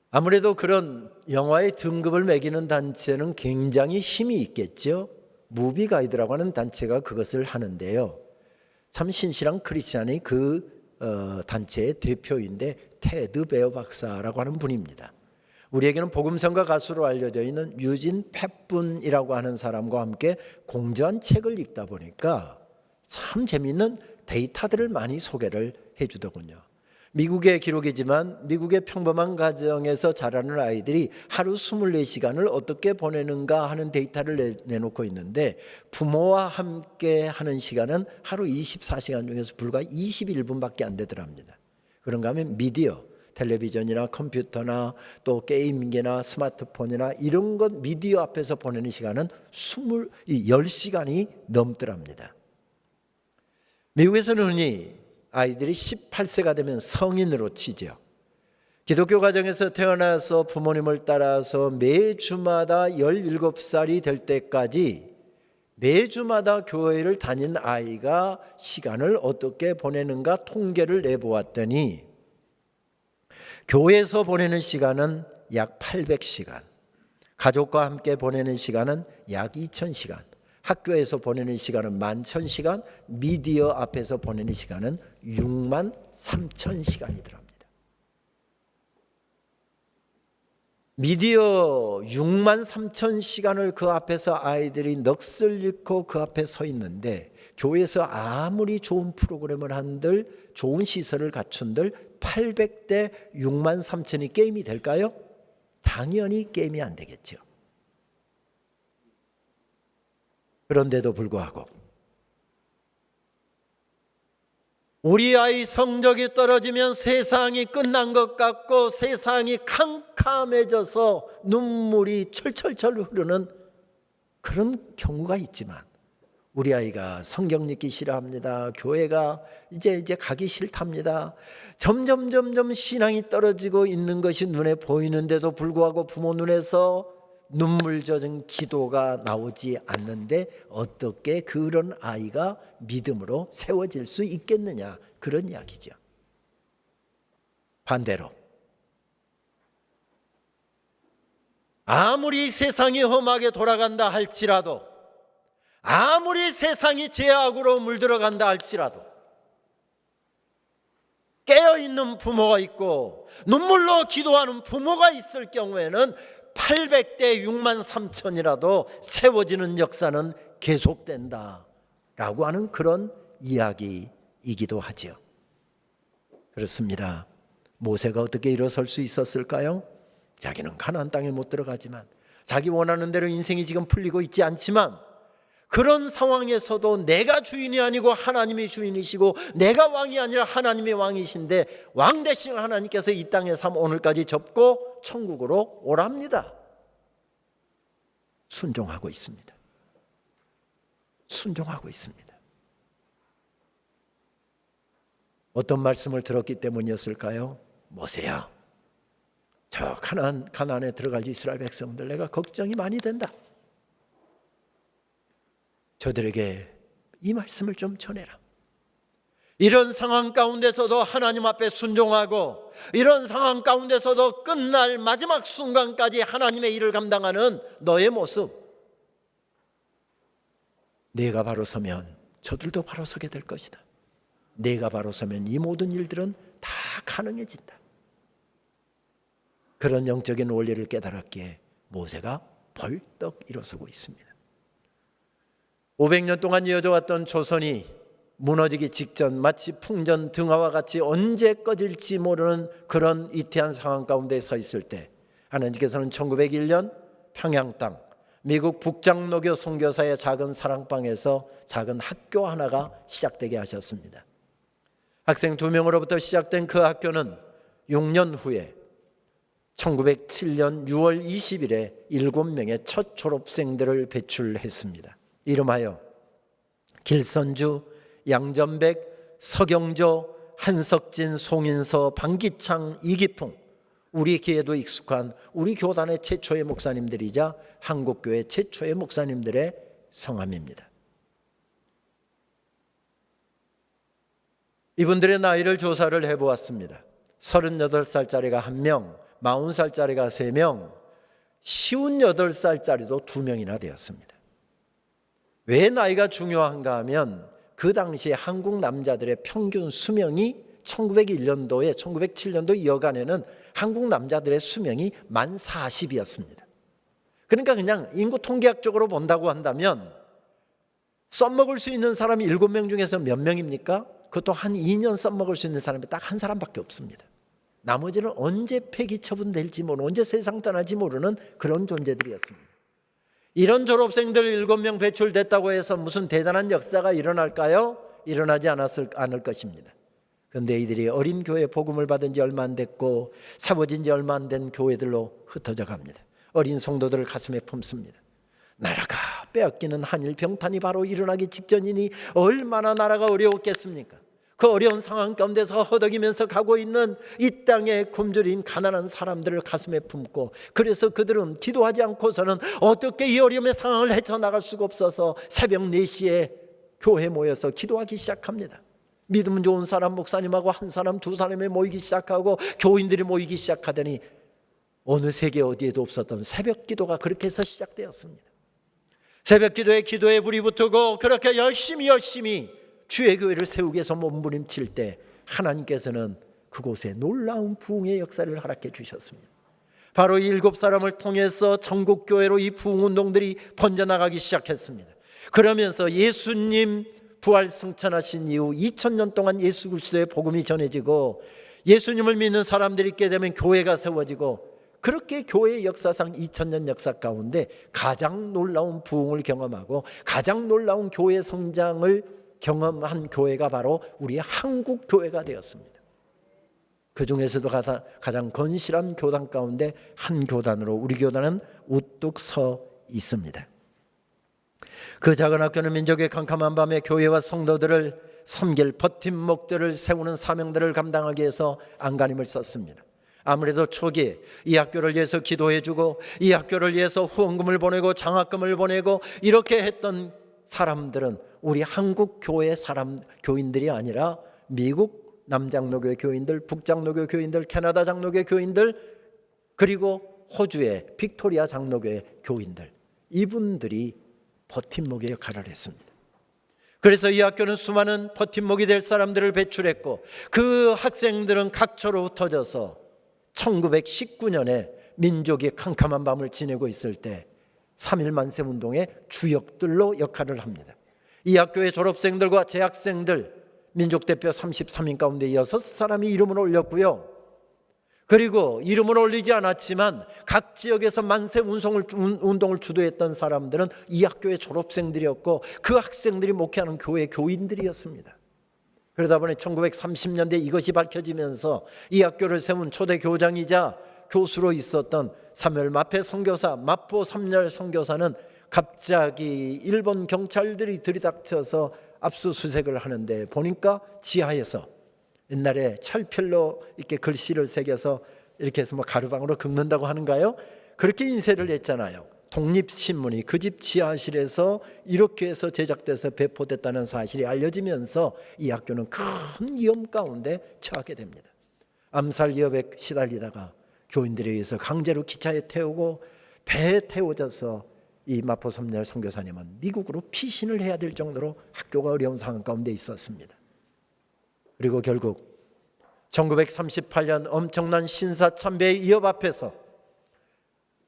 아무래도 그런 영화의 등급을 매기는 단체는 굉장히 힘이 있겠죠. 무비 가이드라고 하는 단체가 그것을 하는데요. 참 신실한 크리스찬이 그 단체의 대표인데, 테드 베어 박사라고 하는 분입니다. 우리에게는 복음성가 가수로 알려져 있는 유진 팻분이라고 하는 사람과 함께 공저한 책을 읽다 보니까 참 재미있는 데이터들을 많이 소개를 해주더군요. 미국의 기록이지만 미국의 평범한 가정에서 자라는 아이들이 하루 24시간을 어떻게 보내는가 하는 데이터를 내놓고 있는데, 부모와 함께 하는 시간은 하루 24시간 중에서 불과 21분밖에 안 되더랍니다. 그런가 하면 미디어, 텔레비전이나 컴퓨터나 또 게임기나 스마트폰이나 이런 것 미디어 앞에서 보내는 시간은 10시간이 넘더랍니다. 미국에서는 흔히 아이들이 18세가 되면 성인으로 치죠. 기독교 가정에서 태어나서 부모님을 따라서 매주마다 17살이 될 때까지 매주마다 교회를 다닌 아이가 시간을 어떻게 보내는가 통계를 내보았더니 교회에서 보내는 시간은 약 800시간, 가족과 함께 보내는 시간은 약 2000시간, 학교에서 보내는 시간은 11,000시간, 미디어 앞에서 보내는 시간은 63,000시간이더랍니다. 미디어 63,000시간을 그 앞에서 아이들이 넋을 잃고 그 앞에 서 있는데 교회에서 아무리 좋은 프로그램을 한들 좋은 시설을 갖춘들 800대 63,000이 게임이 될까요? 당연히 게임이 안 되겠죠. 그런데도 불구하고 우리 아이 성적이 떨어지면 세상이 끝난 것 같고 세상이 캄캄해져서 눈물이 철철철 흐르는 그런 경우가 있지만 우리 아이가 성경 읽기 싫어합니다. 교회가 이제 가기 싫답니다. 점점 신앙이 떨어지고 있는 것이 눈에 보이는데도 불구하고 부모 눈에서 눈물 젖은 기도가 나오지 않는데 어떻게 그런 아이가 믿음으로 세워질 수 있겠느냐, 그런 이야기죠. 반대로 아무리 세상이 험하게 돌아간다 할지라도, 아무리 세상이 죄악으로 물들어간다 할지라도 깨어있는 부모가 있고 눈물로 기도하는 부모가 있을 경우에는 800대 63,000이라도 세워지는 역사는 계속된다라고 하는 그런 이야기이기도 하죠. 그렇습니다. 모세가 어떻게 일어설 수 있었을까요? 자기는 가나안 땅에 못 들어가지만, 자기 원하는 대로 인생이 지금 풀리고 있지 않지만, 그런 상황에서도 내가 주인이 아니고 하나님이 주인이시고 내가 왕이 아니라 하나님이 왕이신데 왕 대신 하나님께서 이 땅에 삶 오늘까지 접고 천국으로 오랍니다. 순종하고 있습니다. 순종하고 있습니다. 어떤 말씀을 들었기 때문이었을까요? 모세야, 저 가나안에 들어갈 이스라엘 백성들 내가 걱정이 많이 된다. 저들에게 이 말씀을 좀 전해라. 이런 상황 가운데서도 하나님 앞에 순종하고, 이런 상황 가운데서도 끝날 마지막 순간까지 하나님의 일을 감당하는 너의 모습, 내가 바로 서면 저들도 바로 서게 될 것이다. 내가 바로 서면 이 모든 일들은 다 가능해진다. 그런 영적인 원리를 깨달았기에 모세가 벌떡 일어서고 있습니다. 500년 동안 이어져 왔던 조선이 무너지기 직전, 마치 풍전 등화와 같이 언제 꺼질지 모르는 그런 위태한 상황 가운데 서 있을 때 하나님께서는 1901년 평양 땅 미국 북장로교 선교사의 작은 사랑방에서 작은 학교 하나가 시작되게 하셨습니다. 학생 2명으로부터 시작된 그 학교는 6년 후에 1907년 6월 20일에 7명의 첫 졸업생들을 배출했습니다. 이름하여 길선주, 양전백, 서경조, 한석진, 송인서, 방기창, 이기풍, 우리 귀에도 익숙한 우리 교단의 최초의 목사님들이자 한국교회 최초의 목사님들의 성함입니다. 이분들의 나이를 조사를 해보았습니다. 38살짜리가 1명, 40살짜리가 3명, 58살짜리도 2명이나 되었습니다. 왜 나이가 중요한가 하면 그 당시 한국 남자들의 평균 수명이 1901년도에 1907년도 여간에는 한국 남자들의 수명이 만 40이었습니다. 그러니까 그냥 인구 통계학적으로 본다고 한다면 썸먹을 수 있는 사람이 7명 중에서 몇 명입니까? 그것도 한 2년 썸먹을 수 있는 사람이 딱 한 사람밖에 없습니다. 나머지는 언제 폐기 처분될지 모르는, 언제 세상 떠날지 모르는 그런 존재들이었습니다. 이런 졸업생들 7명 배출됐다고 해서 무슨 대단한 역사가 일어날까요? 일어나지 않을 것입니다. 그런데 이들이 어린 교회 복음을 받은 지 얼마 안 됐고 세워진 지 얼마 안 된 교회들로 흩어져 갑니다. 어린 성도들을 가슴에 품습니다. 나라가 빼앗기는 한일 병탄이 바로 일어나기 직전이니 얼마나 나라가 어려웠겠습니까? 그 어려운 상황 가운데서 허덕이면서 가고 있는 이 땅에 굶주린 가난한 사람들을 가슴에 품고, 그래서 그들은 기도하지 않고서는 어떻게 이 어려움의 상황을 헤쳐나갈 수가 없어서 새벽 4시에 교회에 모여서 기도하기 시작합니다. 믿음 좋은 사람 목사님하고 한 사람 두 사람이 모이기 시작하고 교인들이 모이기 시작하더니 어느 세계 어디에도 없었던 새벽 기도가 그렇게 해서 시작되었습니다. 새벽 기도에 불이 붙고 그렇게 열심히 주의 교회를 세우기 위해서 몸부림칠 때 하나님께서는 그곳에 놀라운 부흥의 역사를 허락해 주셨습니다. 바로 7사람을 통해서 전국교회로 이 부흥운동들이 번져나가기 시작했습니다. 그러면서 예수님 부활 승천하신 이후 2000년 동안 예수 그리스도의 복음이 전해지고 예수님을 믿는 사람들이 있게 되면 교회가 세워지고, 그렇게 교회의 역사상 2000년 역사 가운데 가장 놀라운 부흥을 경험하고 가장 놀라운 교회 성장을 경험한 교회가 바로 우리 한국 교회가 되었습니다. 그 중에서도 가장 건실한 교단 가운데 한 교단으로 우리 교단은 우뚝 서 있습니다. 그 작은 학교는 민족의 캄캄한 밤에 교회와 성도들을 섬길 버팀목들을 세우는 사명들을 감당하기 위해서 안간힘을 썼습니다. 아무래도 초기에 이 학교를 위해서 기도해주고 이 학교를 위해서 후원금을 보내고 장학금을 보내고 이렇게 했던 사람들은 우리 한국 교회 교인들이 아니라 미국 남장로교회 교인들, 북장로교회 교인들, 캐나다 장로교회 교인들, 그리고 호주의 빅토리아 장로교회 교인들, 이분들이 버팀목의 역할을 했습니다. 그래서 이 학교는 수많은 버팀목이 될 사람들을 배출했고 그 학생들은 각처로 흩어져서 1919년에 민족이 캄캄한 밤을 지내고 있을 때 3.1 만세 운동의 주역들로 역할을 합니다. 이 학교의 졸업생들과 재학생들 민족대표 33인 가운데 6사람이 이름을 올렸고요. 그리고 이름을 올리지 않았지만 각 지역에서 만세 운동을 주도했던 사람들은 이 학교의 졸업생들이었고 그 학생들이 목회하는 교회 교인들이었습니다. 그러다 보니 1930년대 이것이 밝혀지면서 이 학교를 세운 초대 교장이자 교수로 있었던 사무엘 마페 선교사, 마포 삼열 선교사는 갑자기 일본 경찰들이 들이닥쳐서 압수수색을 하는데 보니까 지하에서 옛날에 찰필로 이렇게 글씨를 새겨서 이렇게 해서 뭐 가루방으로 긁는다고 하는가요? 그렇게 인쇄를 했잖아요. 독립신문이 그 집 지하실에서 이렇게 해서 제작돼서 배포됐다는 사실이 알려지면서 이 학교는 큰 위험 가운데 처하게 됩니다. 암살 위협에 시달리다가 교인들에 의해서 강제로 기차에 태우고 배에 태워져서 이 마포 삼열 선교사님은 미국으로 피신을 해야 될 정도로 학교가 어려운 상황 가운데 있었습니다. 그리고 결국 1938년 엄청난 신사참배의 위협 앞에서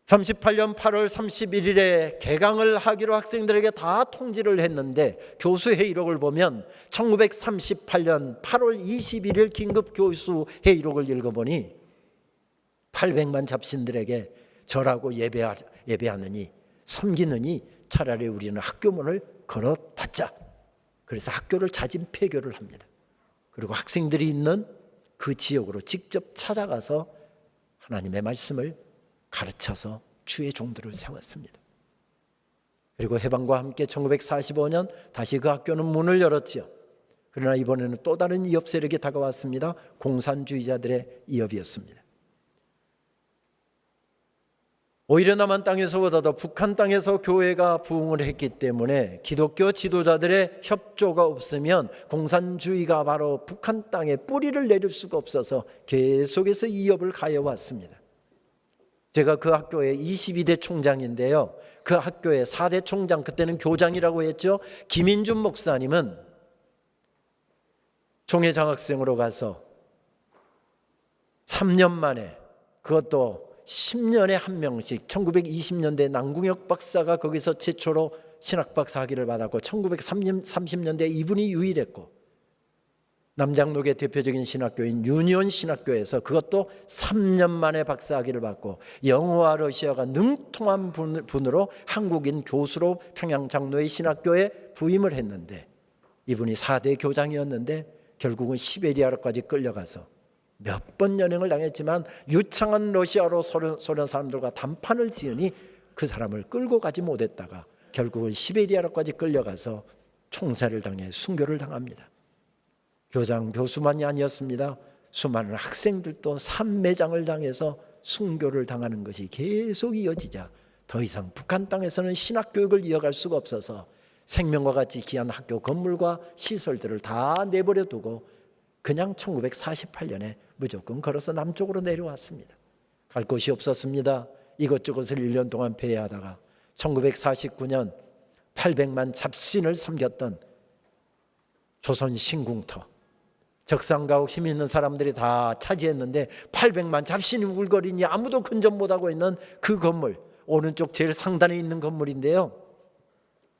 38년 8월 31일에 개강을 하기로 학생들에게 다 통지를 했는데 교수회의록을 보면 1938년 8월 21일 긴급 교수회의록을 읽어보니 800만 잡신들에게 절하고 예배하느니 섬기느니 차라리 우리는 학교 문을 걸어 닫자. 그래서 학교를 자진 폐교를 합니다. 그리고 학생들이 있는 그 지역으로 직접 찾아가서 하나님의 말씀을 가르쳐서 주의 종들을 세웠습니다. 그리고 해방과 함께 1945년 다시 그 학교는 문을 열었지요. 그러나 이번에는 또 다른 이협 세력이 다가왔습니다. 공산주의자들의 이협이었습니다. 오히려 남한 땅에서보다도 북한 땅에서 교회가 부흥을 했기 때문에 기독교 지도자들의 협조가 없으면 공산주의가 바로 북한 땅에 뿌리를 내릴 수가 없어서 계속해서 이협을 가해왔습니다. 제가 그 학교의 22대 총장인데요. 그 학교의 4대 총장, 그때는 교장이라고 했죠. 김인준 목사님은 총회 장학생으로 가서 3년 만에, 그것도 10년에 한 명씩, 1920년대 남궁혁 박사가 거기서 최초로 신학박사 학위를 받았고 1930년대 이분이 유일했고, 남장로계 대표적인 신학교인 유니온 신학교에서 그것도 3년 만에 박사 학위를 받고 영어와 러시아가 능통한 분으로 한국인 교수로 평양 장로의 신학교에 부임을 했는데, 이분이 4대 교장이었는데 결국은 시베리아로까지 끌려가서 몇 번 연행을 당했지만 유창한 러시아로 소련 사람들과 담판을 지으니 그 사람을 끌고 가지 못했다가 결국은 시베리아로까지 끌려가서 총살을 당해 순교를 당합니다. 교장 교수만이 아니었습니다. 수많은 학생들도 산매장을 당해서 순교를 당하는 것이 계속 이어지자 더 이상 북한 땅에서는 신학교육을 이어갈 수가 없어서 생명과 같이 귀한 학교 건물과 시설들을 다 내버려 두고 그냥 1948년에 무조건 걸어서 남쪽으로 내려왔습니다. 갈 곳이 없었습니다. 이것저것을 1년 동안 배회하다가 1949년 800만 잡신을 섬겼던 조선 신궁터, 적산가옥 힘 있는 사람들이 다 차지했는데 800만 잡신이 울거리니 아무도 근접 못하고 있는 그 건물, 오른쪽 제일 상단에 있는 건물인데요,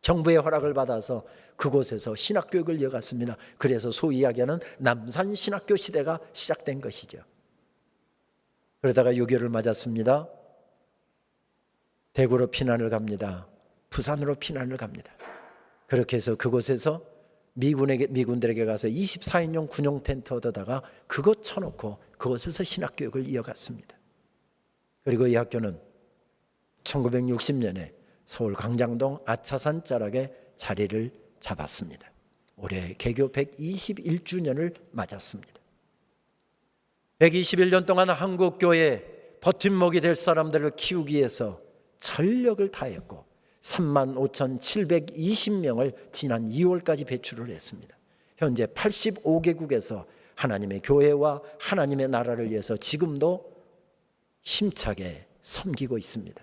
정부의 허락을 받아서 그곳에서 신학교육을 이어갔습니다. 그래서 소위 이야기하는 남산 신학교 시대가 시작된 것이죠. 그러다가 6.25를 맞았습니다. 대구로 피난을 갑니다. 부산으로 피난을 갑니다. 그렇게 해서 그곳에서 미군들에게 가서 24인용 군용 텐트 얻어다가 그것 쳐놓고 그곳에서 신학교육을 이어갔습니다. 그리고 이 학교는 1960년에 서울 광장동 아차산 자락에 자리를 잡았습니다. 올해 개교 121주년을 맞았습니다. 121년 동안 한국교회 버팀목이 될 사람들을 키우기 위해서 전력을 다했고 35,720명을 지난 2월까지 배출을 했습니다. 현재 85개국에서 하나님의 교회와 하나님의 나라를 위해서 지금도 힘차게 섬기고 있습니다.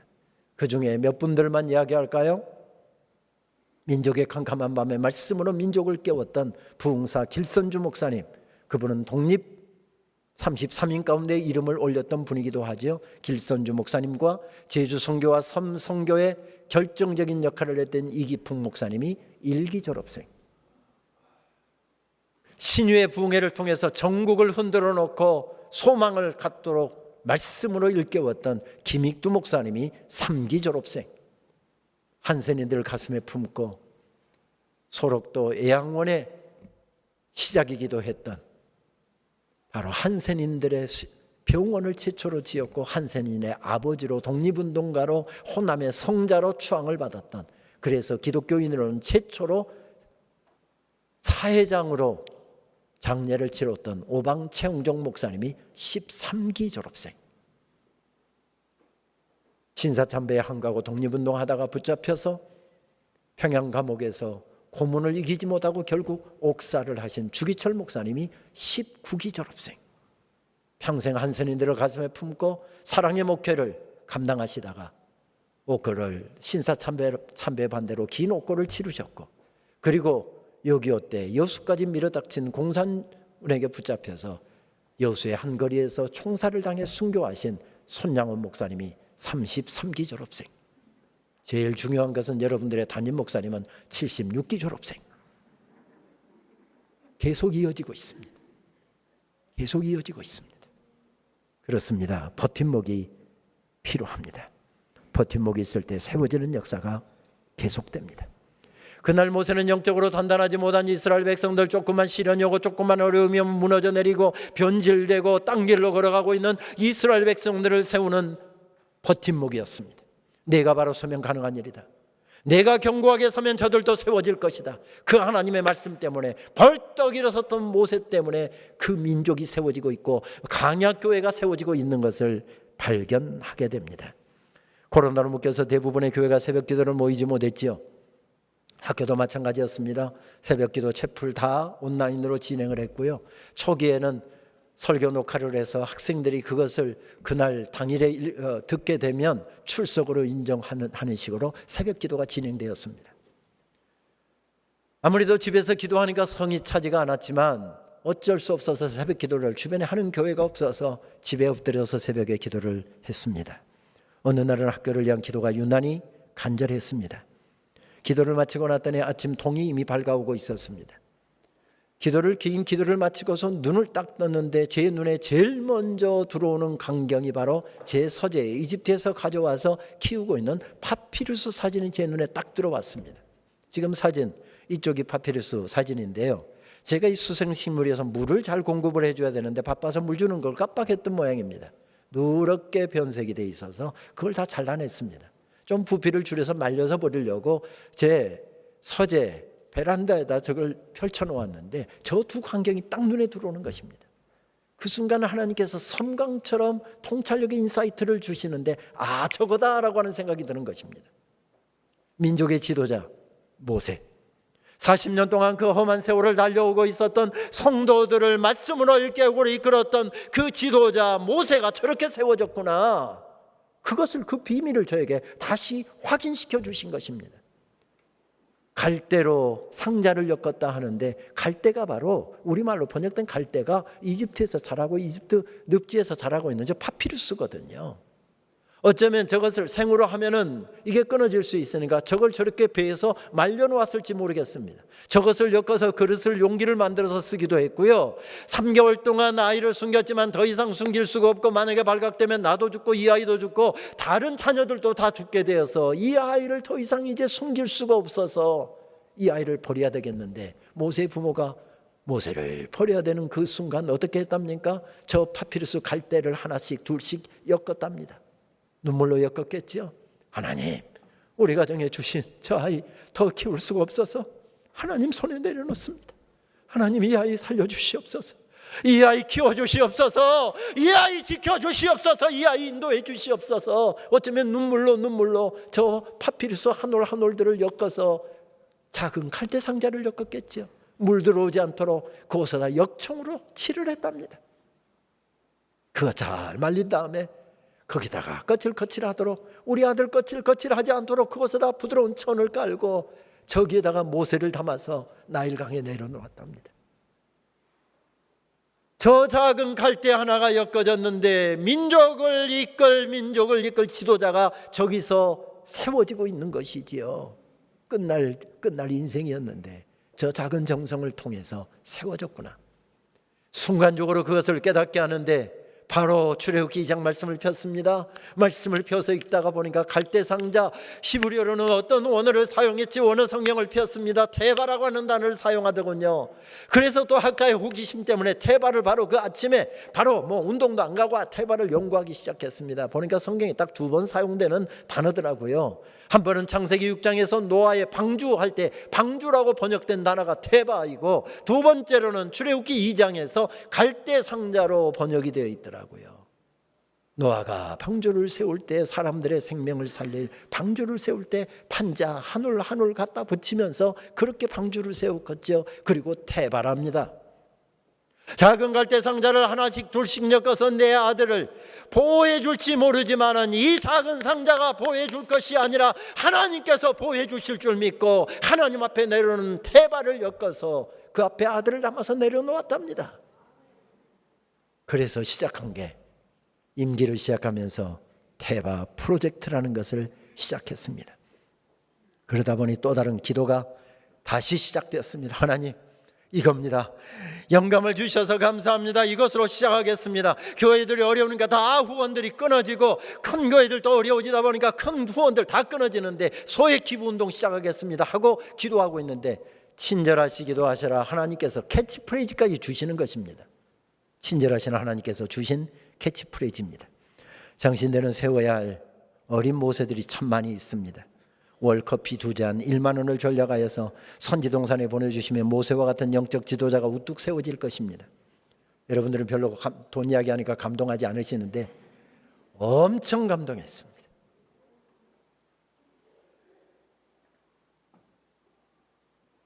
그 중에 몇 분들만 이야기할까요? 민족의 캄캄한 밤에 말씀으로 민족을 깨웠던 부흥사 길선주 목사님, 그분은 독립 33인 가운데 이름을 올렸던 분이기도 하죠. 길선주 목사님과 제주 선교와 섬 선교의 결정적인 역할을 했던 이기풍 목사님이 1기 졸업생. 신유의 부흥회를 통해서 전국을 흔들어 놓고 소망을 갖도록 말씀으로 일깨웠던 김익두 목사님이 3기 졸업생. 한센인들 가슴에 품고 소록도 애양원의 시작이기도 했던 바로 한센인들의 병원을 최초로 지었고 한센인의 아버지로 독립운동가로 호남의 성자로 추앙을 받았던, 그래서 기독교인으로는 최초로 사회장으로 장례를 치렀던 오방 최웅종 목사님이 13기 졸업생. 신사참배에 한가하고 독립운동하다가 붙잡혀서 평양 감옥에서 고문을 이기지 못하고 결국 옥사를 하신 주기철 목사님이 19기 졸업생. 평생 한선인들을 가슴에 품고 사랑의 목회를 감당하시다가 옥고를 신사참배 반대로 긴 옥고를 치르셨고, 그리고 6.25 때 여수까지 밀어닥친 공산군에게 붙잡혀서 여수의 한 거리에서 총살을 당해 순교하신 손양원 목사님이 33기 졸업생. 제일 중요한 것은 여러분들의 담임 목사님은 76기 졸업생. 계속 이어지고 있습니다. 계속 이어지고 있습니다. 그렇습니다. 버팀목이 필요합니다. 버팀목이 있을 때 세워지는 역사가 계속됩니다. 그날 모세는 영적으로 단단하지 못한 이스라엘 백성들, 조금만 시련이 오고 조금만 어려움이 오면 무너져 내리고 변질되고 딴 길로 걸어가고 있는 이스라엘 백성들을 세우는 버팀목이었습니다. 내가 바로 서면 가능한 일이다. 내가 견고하게 서면 저들도 세워질 것이다. 그 하나님의 말씀 때문에 벌떡 일어섰던 모세 때문에 그 민족이 세워지고 있고 강약교회가 세워지고 있는 것을 발견하게 됩니다. 코로나로 묶여서 대부분의 교회가 새벽기도를 모이지 못했지요. 학교도 마찬가지였습니다. 새벽기도 채플 다 온라인으로 진행을 했고요. 초기에는 설교 녹화를 해서 학생들이 그것을 그날 당일에 듣게 되면 출석으로 인정하는 식으로 새벽기도가 진행되었습니다. 아무래도 집에서 기도하니까 성이 차지가 않았지만 어쩔 수 없어서 새벽기도를 주변에 하는 교회가 없어서 집에 엎드려서 새벽에 기도를 했습니다. 어느 날은 학교를 위한 기도가 유난히 간절했습니다. 기도를 마치고 났더니 아침 동이 이미 밝아오고 있었습니다. 긴 기도를 마치고서 눈을 딱 떴는데 제 눈에 제일 먼저 들어오는 광경이 바로 제 서재, 이집트에서 가져와서 키우고 있는 파피루스 사진이 제 눈에 딱 들어왔습니다. 지금 사진, 이쪽이 파피루스 사진인데요. 제가 이 수생식물에서 물을 잘 공급을 해줘야 되는데 바빠서 물 주는 걸 깜빡했던 모양입니다. 누렇게 변색이 돼 있어서 그걸 다 잘라냈습니다. 좀 부피를 줄여서 말려서 버리려고 제 서재 베란다에다 저걸 펼쳐놓았는데 저 두 광경이 딱 눈에 들어오는 것입니다. 그 순간 하나님께서 섬광처럼 통찰력의 인사이트를 주시는데 아, 저거다라고 하는 생각이 드는 것입니다. 민족의 지도자 모세, 40년 동안 그 험한 세월을 달려오고 있었던 성도들을 말씀으로 일깨우고 이끌었던 그 지도자 모세가 저렇게 세워졌구나. 그것을, 그 비밀을 저에게 다시 확인시켜 주신 것입니다. 갈대로 상자를 엮었다 하는데 갈대가 바로 우리말로 번역된 갈대가 이집트에서 자라고 이집트 늪지에서 자라고 있는 저 파피루스거든요. 어쩌면 저것을 생으로 하면은 이게 끊어질 수 있으니까 저걸 저렇게 배에서 말려놓았을지 모르겠습니다. 저것을 엮어서 그릇을 용기를 만들어서 쓰기도 했고요. 3개월 동안 아이를 숨겼지만 더 이상 숨길 수가 없고 만약에 발각되면 나도 죽고 이 아이도 죽고 다른 자녀들도 다 죽게 되어서 이 아이를 더 이상 이제 숨길 수가 없어서 이 아이를 버려야 되겠는데 모세의 부모가 모세를 버려야 되는 그 순간 어떻게 했답니까? 저 파피루스 갈대를 하나씩 둘씩 엮었답니다. 눈물로 엮었겠죠. 하나님, 우리 가정에 주신 저 아이 더 키울 수가 없어서 하나님 손에 내려놓습니다. 하나님, 이 아이 살려주시옵소서. 이 아이 키워주시옵소서. 이 아이 지켜주시옵소서. 이 아이 인도해 주시옵소서. 어쩌면 눈물로 저 파피루스 한 올 한 올들을 엮어서 작은 갈대 상자를 엮었겠죠. 물 들어오지 않도록 그곳에다 역청으로 칠을 했답니다. 그거 잘 말린 다음에 거기다가 거칠거칠하도록, 우리 아들 거칠거칠하지 않도록 그곳에다 부드러운 천을 깔고 저기에다가 모세를 담아서 나일강에 내려놓았답니다. 저 작은 갈대 하나가 엮어졌는데 민족을 이끌 지도자가 저기서 세워지고 있는 것이지요. 끝날 인생이었는데 저 작은 정성을 통해서 세워졌구나. 순간적으로 그것을 깨닫게 하는데 바로 출애굽기 2장 말씀을 폈습니다. 말씀을 펴서 읽다가 보니까 갈대 상자, 히브리어로는 어떤 원어를 사용했지 원어 성경을 폈습니다. 테바라고 하는 단어를 사용하더군요. 그래서 또 학자의 호기심 때문에 테바를 바로 그 아침에 바로 운동도 안 가고 테바를 연구하기 시작했습니다. 보니까 성경에 딱 2번 사용되는 단어더라고요. 한 번은 창세기 6장에서 노아의 방주할 때 방주라고 번역된 단어가 테바이고, 두 번째로는 출애굽기 2장에서 갈대 상자로 번역이 되어 있더라고요. 노아가 방주를 세울 때, 사람들의 생명을 살릴 방주를 세울 때 판자 한 올 한 올 갖다 붙이면서 그렇게 방주를 세웠겠죠. 그리고 테바랍니다. 작은 갈대 상자를 하나씩 둘씩 엮어서 내 아들을 보호해 줄지 모르지만은 이 작은 상자가 보호해 줄 것이 아니라 하나님께서 보호해 주실 줄 믿고 하나님 앞에 내려놓은 테바를 엮어서 그 앞에 아들을 담아서 내려놓았답니다. 그래서 시작한 게, 임기를 시작하면서 테바 프로젝트라는 것을 시작했습니다. 그러다 보니 또 다른 기도가 다시 시작되었습니다. 하나님, 이겁니다. 영감을 주셔서 감사합니다. 이것으로 시작하겠습니다. 교회들이 어려우니까 다 후원들이 끊어지고, 큰 교회들도 어려워지다 보니까 큰 후원들 다 끊어지는데 소액 기부 운동 시작하겠습니다 하고 기도하고 있는데, 친절하시기도 하셔라 하나님께서 캐치프레이즈까지 주시는 것입니다. 친절하신 하나님께서 주신 캐치프레이즈입니다. 장신대는 세워야 할 어린 모세들이 참 많이 있습니다. 월커피 2잔 1만 원을 전략하여서 선지동산에 보내주시면 모세와 같은 영적 지도자가 우뚝 세워질 것입니다. 여러분들은 별로 돈 이야기하니까 감동하지 않으시는데 엄청 감동했습니다.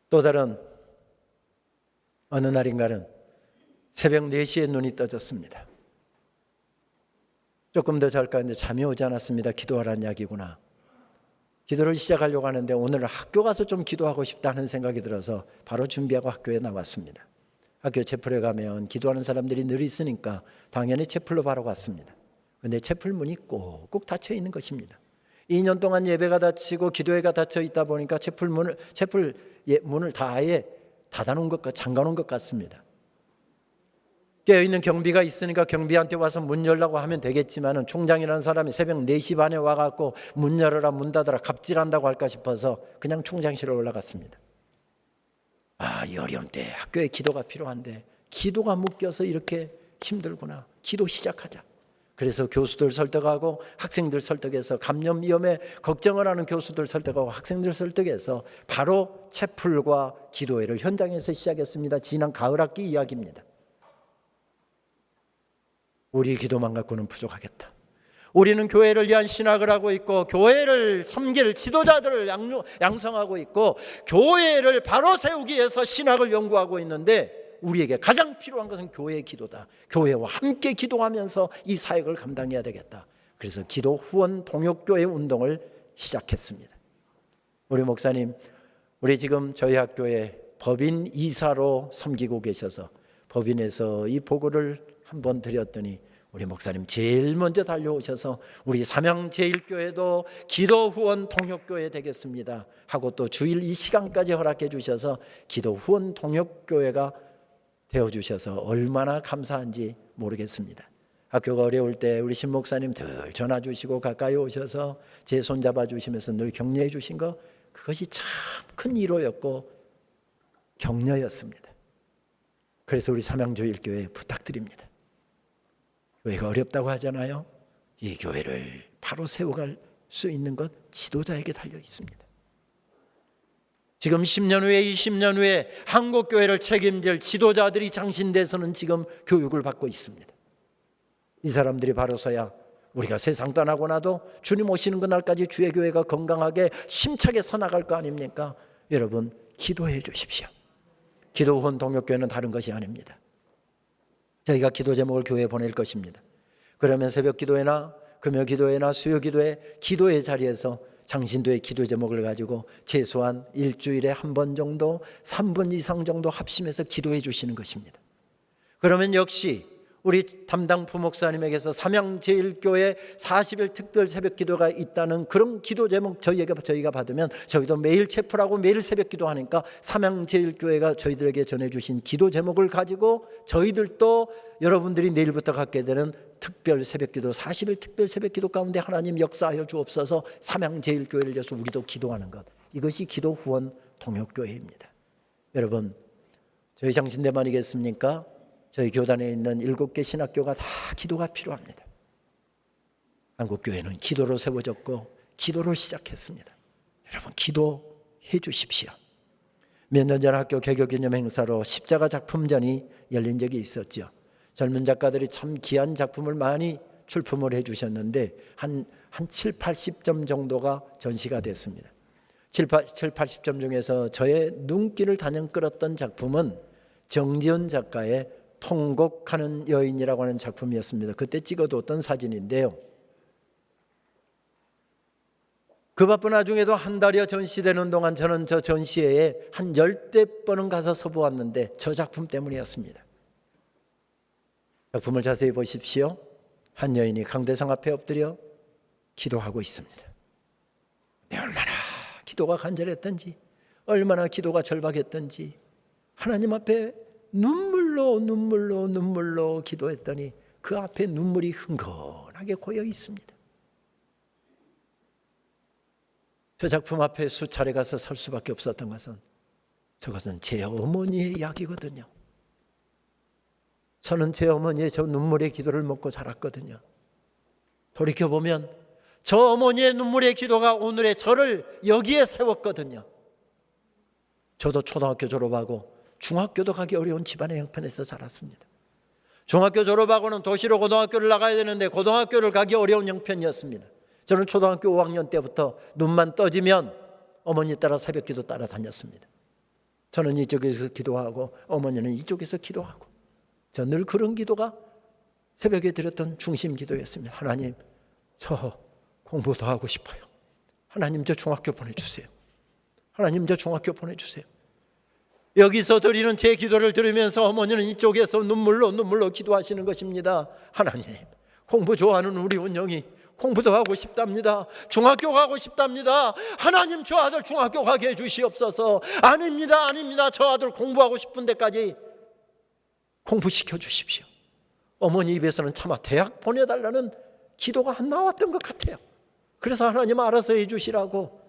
또 다른 어느 날인가는 새벽 4시에 눈이 떠졌습니다. 조금 더 잘까 했는데 잠이 오지 않았습니다. 기도하라는 이야기구나. 기도를 시작하려고 하는데 오늘 학교 가서 좀 기도하고 싶다는 생각이 들어서 바로 준비하고 학교에 나왔습니다. 학교 채플에 가면 기도하는 사람들이 늘 있으니까 당연히 채플로 바로 갔습니다. 그런데 채플 문이 꼭꼭 닫혀 있는 것입니다. 2년 동안 예배가 닫히고 기도회가 닫혀 있다 보니까 채플 문을 다 아예 닫아놓은 것, 잠가놓은 것 같습니다. 깨어있는 경비가 있으니까 경비한테 와서 문 열라고 하면 되겠지만은 총장이라는 사람이 새벽 4시 반에 와갖고 문 열어라 문 닫아라 갑질한다고 할까 싶어서 그냥 총장실에 올라갔습니다. 이 어려운 때 학교에 기도가 필요한데 기도가 묶여서 이렇게 힘들구나. 기도 시작하자. 그래서 교수들 설득하고 학생들 설득해서 감염 위험에 걱정을 하는 교수들 설득하고 학생들 설득해서 바로 채플과 기도회를 현장에서 시작했습니다. 지난 가을 학기 이야기입니다. 우리 기도만 갖고는 부족하겠다. 우리는 교회를 위한 신학을 하고 있고 교회를 섬길 지도자들을 양성하고 있고 교회를 바로 세우기 위해서 신학을 연구하고 있는데 우리에게 가장 필요한 것은 교회의 기도다. 교회와 함께 기도하면서 이 사역을 감당해야 되겠다. 그래서 기도 후원 동역교회 운동을 시작했습니다. 우리 목사님, 우리 지금 저희 학교에 법인 이사로 섬기고 계셔서 법인에서 이 보고를 한번 드렸더니 우리 목사님 제일 먼저 달려오셔서 우리 삼양제일교회도 기도 후원 동역교회 되겠습니다 하고 또 주일 이 시간까지 허락해 주셔서 기도 후원 동역교회가 되어주셔서 얼마나 감사한지 모르겠습니다. 학교가 어려울 때 우리 신 목사님 늘 전화 주시고 가까이 오셔서 제 손 잡아주시면서 늘 격려해 주신 거, 그것이 참 큰 위로였고 격려였습니다. 그래서 우리 삼양조일교회 부탁드립니다. 교회가 어렵다고 하잖아요. 이 교회를 바로 세워갈 수 있는 것 지도자에게 달려 있습니다. 지금 10년 후에 20년 후에 한국교회를 책임질 지도자들이 장신돼서는 지금 교육을 받고 있습니다. 이 사람들이 바로 서야 우리가 세상 떠나고 나도 주님 오시는 그날까지 주의 교회가 건강하게 심차게 서나갈 거 아닙니까? 여러분 기도해 주십시오. 기도 후원 동역교회는 다른 것이 아닙니다. 저희가 기도 제목을 교회에 보낼 것입니다. 그러면 새벽 기도회나 금요 기도회나 수요 기도회, 기도의 자리에서 장신도의 기도 제목을 가지고 최소한 일주일에 한 번 정도 3분 이상 정도 합심해서 기도해 주시는 것입니다. 그러면 역시 우리 담당 부목사님에게서 삼양제일교회 40일 특별 새벽 기도가 있다는 그런 기도 제목 저희가 받으면 저희도 매일 체플하고 매일 새벽 기도하니까 삼양제일교회가 저희들에게 전해주신 기도 제목을 가지고 저희들도 여러분들이 내일부터 갖게 되는 특별 새벽 기도 40일 특별 새벽 기도 가운데 하나님 역사하여 주옵소서 삼양제일교회를 위해서 우리도 기도하는 것, 이것이 기도 후원 동역교회입니다. 여러분 저희 장신대만이겠습니까? 저희 교단에 있는 7개 신학교가 다 기도가 필요합니다. 한국교회는 기도로 세워졌고 기도로 시작했습니다. 여러분 기도해 주십시오. 몇 년 전 학교 개교기념 행사로 십자가 작품전이 열린 적이 있었죠. 젊은 작가들이 참 귀한 작품을 많이 출품을 해주셨는데 한 7, 80점 정도가 전시가 됐습니다. 7, 80점 중에서 저의 눈길을 단연 끌었던 작품은 정지연 작가의 통곡하는 여인이라고 하는 작품이었습니다. 그때 찍어뒀던 사진인데요. 그 바쁜 와중에도 한 달여 전시되는 동안 저는 저 전시회에 한 10대 번은 가서 서보았는데 저 작품 때문이었습니다. 작품을 자세히 보십시오. 한 여인이 강대상 앞에 엎드려 기도하고 있습니다. 얼마나 기도가 간절했던지, 얼마나 기도가 절박했던지 하나님 앞에 눈물로 기도했더니 그 앞에 눈물이 흥건하게 고여 있습니다. 저 작품 앞에 수차례 가서 설 수밖에 없었던 것은 저것은 제 어머니의 이야기거든요. 저는 제 어머니의 저 눈물의 기도를 먹고 자랐거든요. 돌이켜보면 저 어머니의 눈물의 기도가 오늘의 저를 여기에 세웠거든요. 저도 초등학교 졸업하고 중학교도 가기 어려운 집안의 형편에서 자랐습니다. 중학교 졸업하고는 도시로 고등학교를 나가야 되는데 고등학교를 가기 어려운 형편이었습니다. 저는 초등학교 5학년 때부터 눈만 떠지면 어머니 따라 새벽기도 따라 다녔습니다. 저는 이쪽에서 기도하고 어머니는 이쪽에서 기도하고 저 늘 그런 기도가 새벽에 드렸던 중심 기도였습니다. 하나님, 저 공부 더 하고 싶어요. 하나님, 저 중학교 보내주세요. 하나님, 저 중학교 보내주세요. 여기서 드리는 제 기도를 들으면서 어머니는 이쪽에서 눈물로 기도하시는 것입니다. 하나님, 공부 좋아하는 우리 운영이 공부도 하고 싶답니다. 중학교 가고 싶답니다. 하나님, 저 아들 중학교 가게 해주시옵소서. 아닙니다. 저 아들 공부하고 싶은 데까지 공부시켜 주십시오. 어머니 입에서는 차마 대학 보내달라는 기도가 안 나왔던 것 같아요. 그래서 하나님 알아서 해주시라고,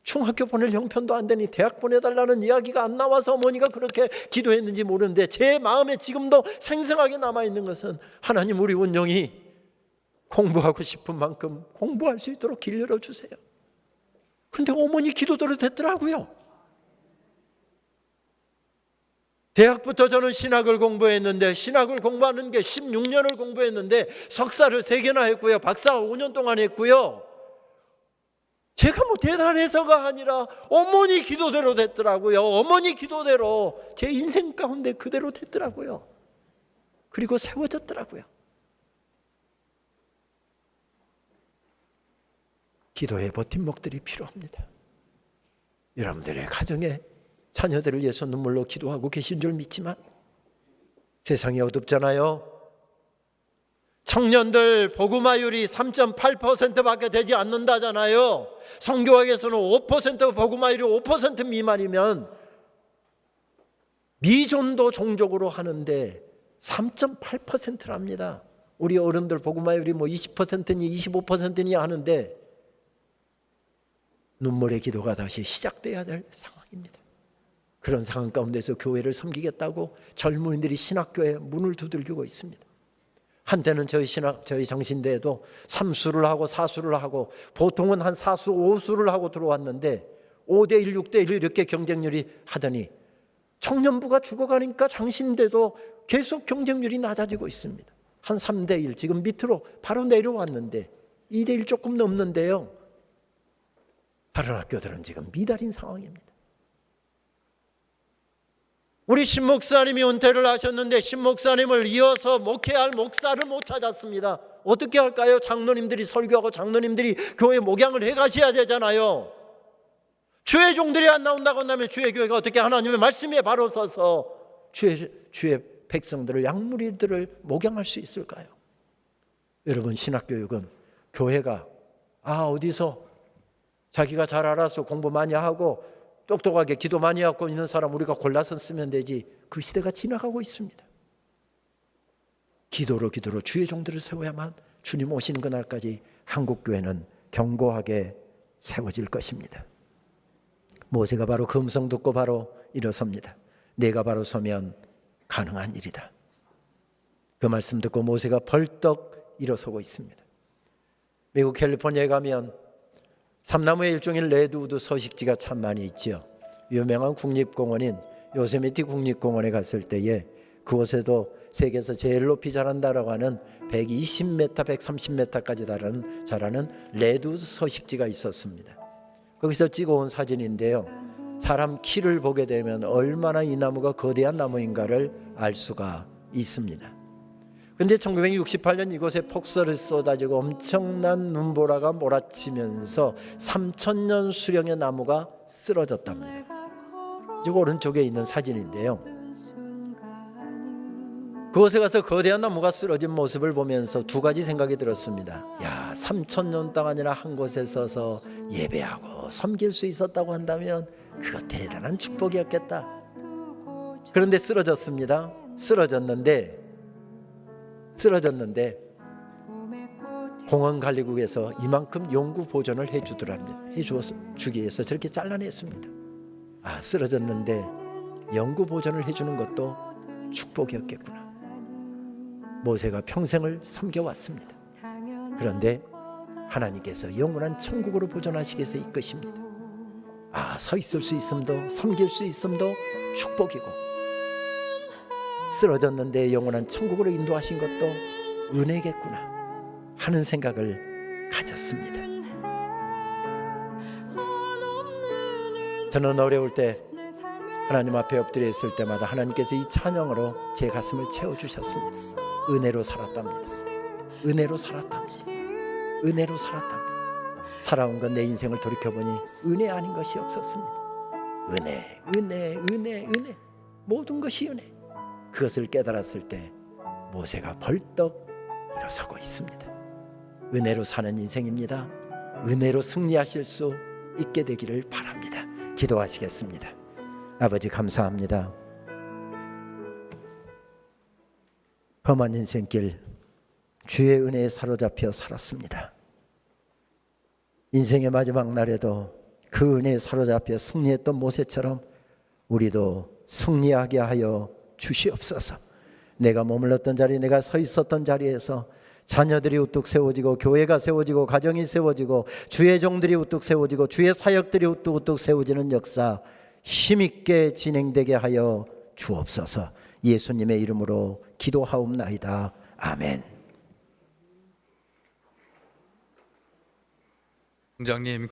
중학교 보낼 형편도 안 되니 대학 보내달라는 이야기가 안 나와서 어머니가 그렇게 기도했는지 모르는데 제 마음에 지금도 생생하게 남아있는 것은 하나님, 우리 운영이 공부하고 싶은 만큼 공부할 수 있도록 길 열어주세요. 근데 어머니 기도대로 됐더라고요. 대학부터 저는 신학을 공부했는데, 신학을 공부하는 게 16년을 공부했는데 석사를 3개나 했고요. 박사 5년 동안 했고요. 제가 뭐 대단해서가 아니라 어머니 기도대로 됐더라고요. 어머니 기도대로 제 인생 가운데 그대로 됐더라고요. 그리고 세워졌더라고요. 기도의 버팀목들이 필요합니다. 여러분들의 가정에 자녀들을 위해서 눈물로 기도하고 계신 줄 믿지만 세상이 어둡잖아요. 청년들 복음화율이 3.8%밖에 되지 않는다잖아요. 성교학에서는 5% 복음화율이 5% 미만이면 미존도 종족으로 하는데 3.8%랍니다. 우리 어른들 복음화율이 뭐 20%니 25%니 하는데 눈물의 기도가 다시 시작돼야 될 상황입니다. 그런 상황 가운데서 교회를 섬기겠다고 젊은이들이 신학교에 문을 두들기고 있습니다. 한때는 저희 정신대에도 3수를 하고 4수를 하고 보통은 한 4수 5수를 하고 들어왔는데 5대1 6대1 이렇게 경쟁률이 하더니 청년부가 죽어가니까 장신대도 계속 경쟁률이 낮아지고 있습니다. 한 3대1 지금 밑으로 바로 내려왔는데 2대1 조금 넘는데요. 다른 학교들은 지금 미달인 상황입니다. 우리 신목사님이 은퇴를 하셨는데 신목사님을 이어서 목회할 목사를 못 찾았습니다. 어떻게 할까요? 장로님들이 설교하고 장로님들이 교회 목양을 해가셔야 되잖아요. 주의 종들이 안 나온다고 한다면 주의 교회가 어떻게 하나님의 말씀에 바로 서서 주의 백성들을 양무리들을 목양할 수 있을까요? 여러분, 신학교육은 교회가 어디서 자기가 잘 알아서 공부 많이 하고 똑똑하게 기도 많이 하고 있는 사람 우리가 골라서 쓰면 되지, 그 시대가 지나가고 있습니다. 기도로 주의 종들을 세워야만 주님 오시는 그날까지 한국교회는 견고하게 세워질 것입니다. 모세가 바로 그 음성 듣고 바로 일어섭니다. 내가 바로 서면 가능한 일이다. 그 말씀 듣고 모세가 벌떡 일어서고 있습니다. 미국 캘리포니아에 가면 삼나무의 일종인 레드우드 서식지가 참 많이 있지요. 유명한 국립공원인 요세미티 국립공원에 갔을 때에 그곳에도 세계에서 제일 높이 자란다라고 하는 120m, 130m까지 자라는 레드우드 서식지가 있었습니다. 거기서 찍어온 사진인데요. 사람 키를 보게 되면 얼마나 이 나무가 거대한 나무인가를 알 수가 있습니다. 그런데 1968년 이곳에 폭설이 쏟아지고 엄청난 눈보라가 몰아치면서 3,000년 수령의 나무가 쓰러졌답니다. 지금 오른쪽에 있는 사진인데요. 그곳에 가서 거대한 나무가 쓰러진 모습을 보면서 두 가지 생각이 들었습니다. 3,000년 동안이나 한 곳에 서서 예배하고 섬길 수 있었다고 한다면 그거 대단한 축복이었겠다. 그런데 쓰러졌습니다. 쓰러졌는데 공원관리국에서 이만큼 영구 보존을 해주기 위해서 저렇게 잘라냈습니다. 쓰러졌는데 영구 보존을 해주는 것도 축복이었겠구나. 모세가 평생을 섬겨왔습니다. 그런데 하나님께서 영원한 천국으로 보존하시기 위해서 이끄십니다. 서 있을 수 있음도 섬길 수 있음도 축복이고, 쓰러졌는데 영원한 천국으로 인도하신 것도 은혜겠구나 하는 생각을 가졌습니다. 저는 어려울 때 하나님 앞에 엎드려 있을 때마다 하나님께서 이 찬양으로 제 가슴을 채워주셨습니다. 은혜로 살았답니다. 은혜로 살았답니다. 은혜로 살았답니다. 살아온 건 내 인생을 돌이켜보니 은혜 아닌 것이 없었습니다. 은혜 모든 것이 은혜. 그것을 깨달았을 때 모세가 벌떡 일어서고 있습니다. 은혜로 사는 인생입니다. 은혜로 승리하실 수 있게 되기를 바랍니다. 기도하시겠습니다. 아버지, 감사합니다. 험한 인생길 주의 은혜에 사로잡혀 살았습니다. 인생의 마지막 날에도 그 은혜에 사로잡혀 승리했던 모세처럼 우리도 승리하게 하여 주시옵소서. 내가 머물렀던 자리, 내가 서 있었던 자리에서 자녀들이 우뚝 세워지고 교회가 세워지고 가정이 세워지고 주의 종들이 우뚝 세워지고 주의 사역들이 우뚝 세워지는 역사 힘있게 진행되게 하여 주옵소서. 예수님의 이름으로 기도하옵나이다. 아멘. 총장님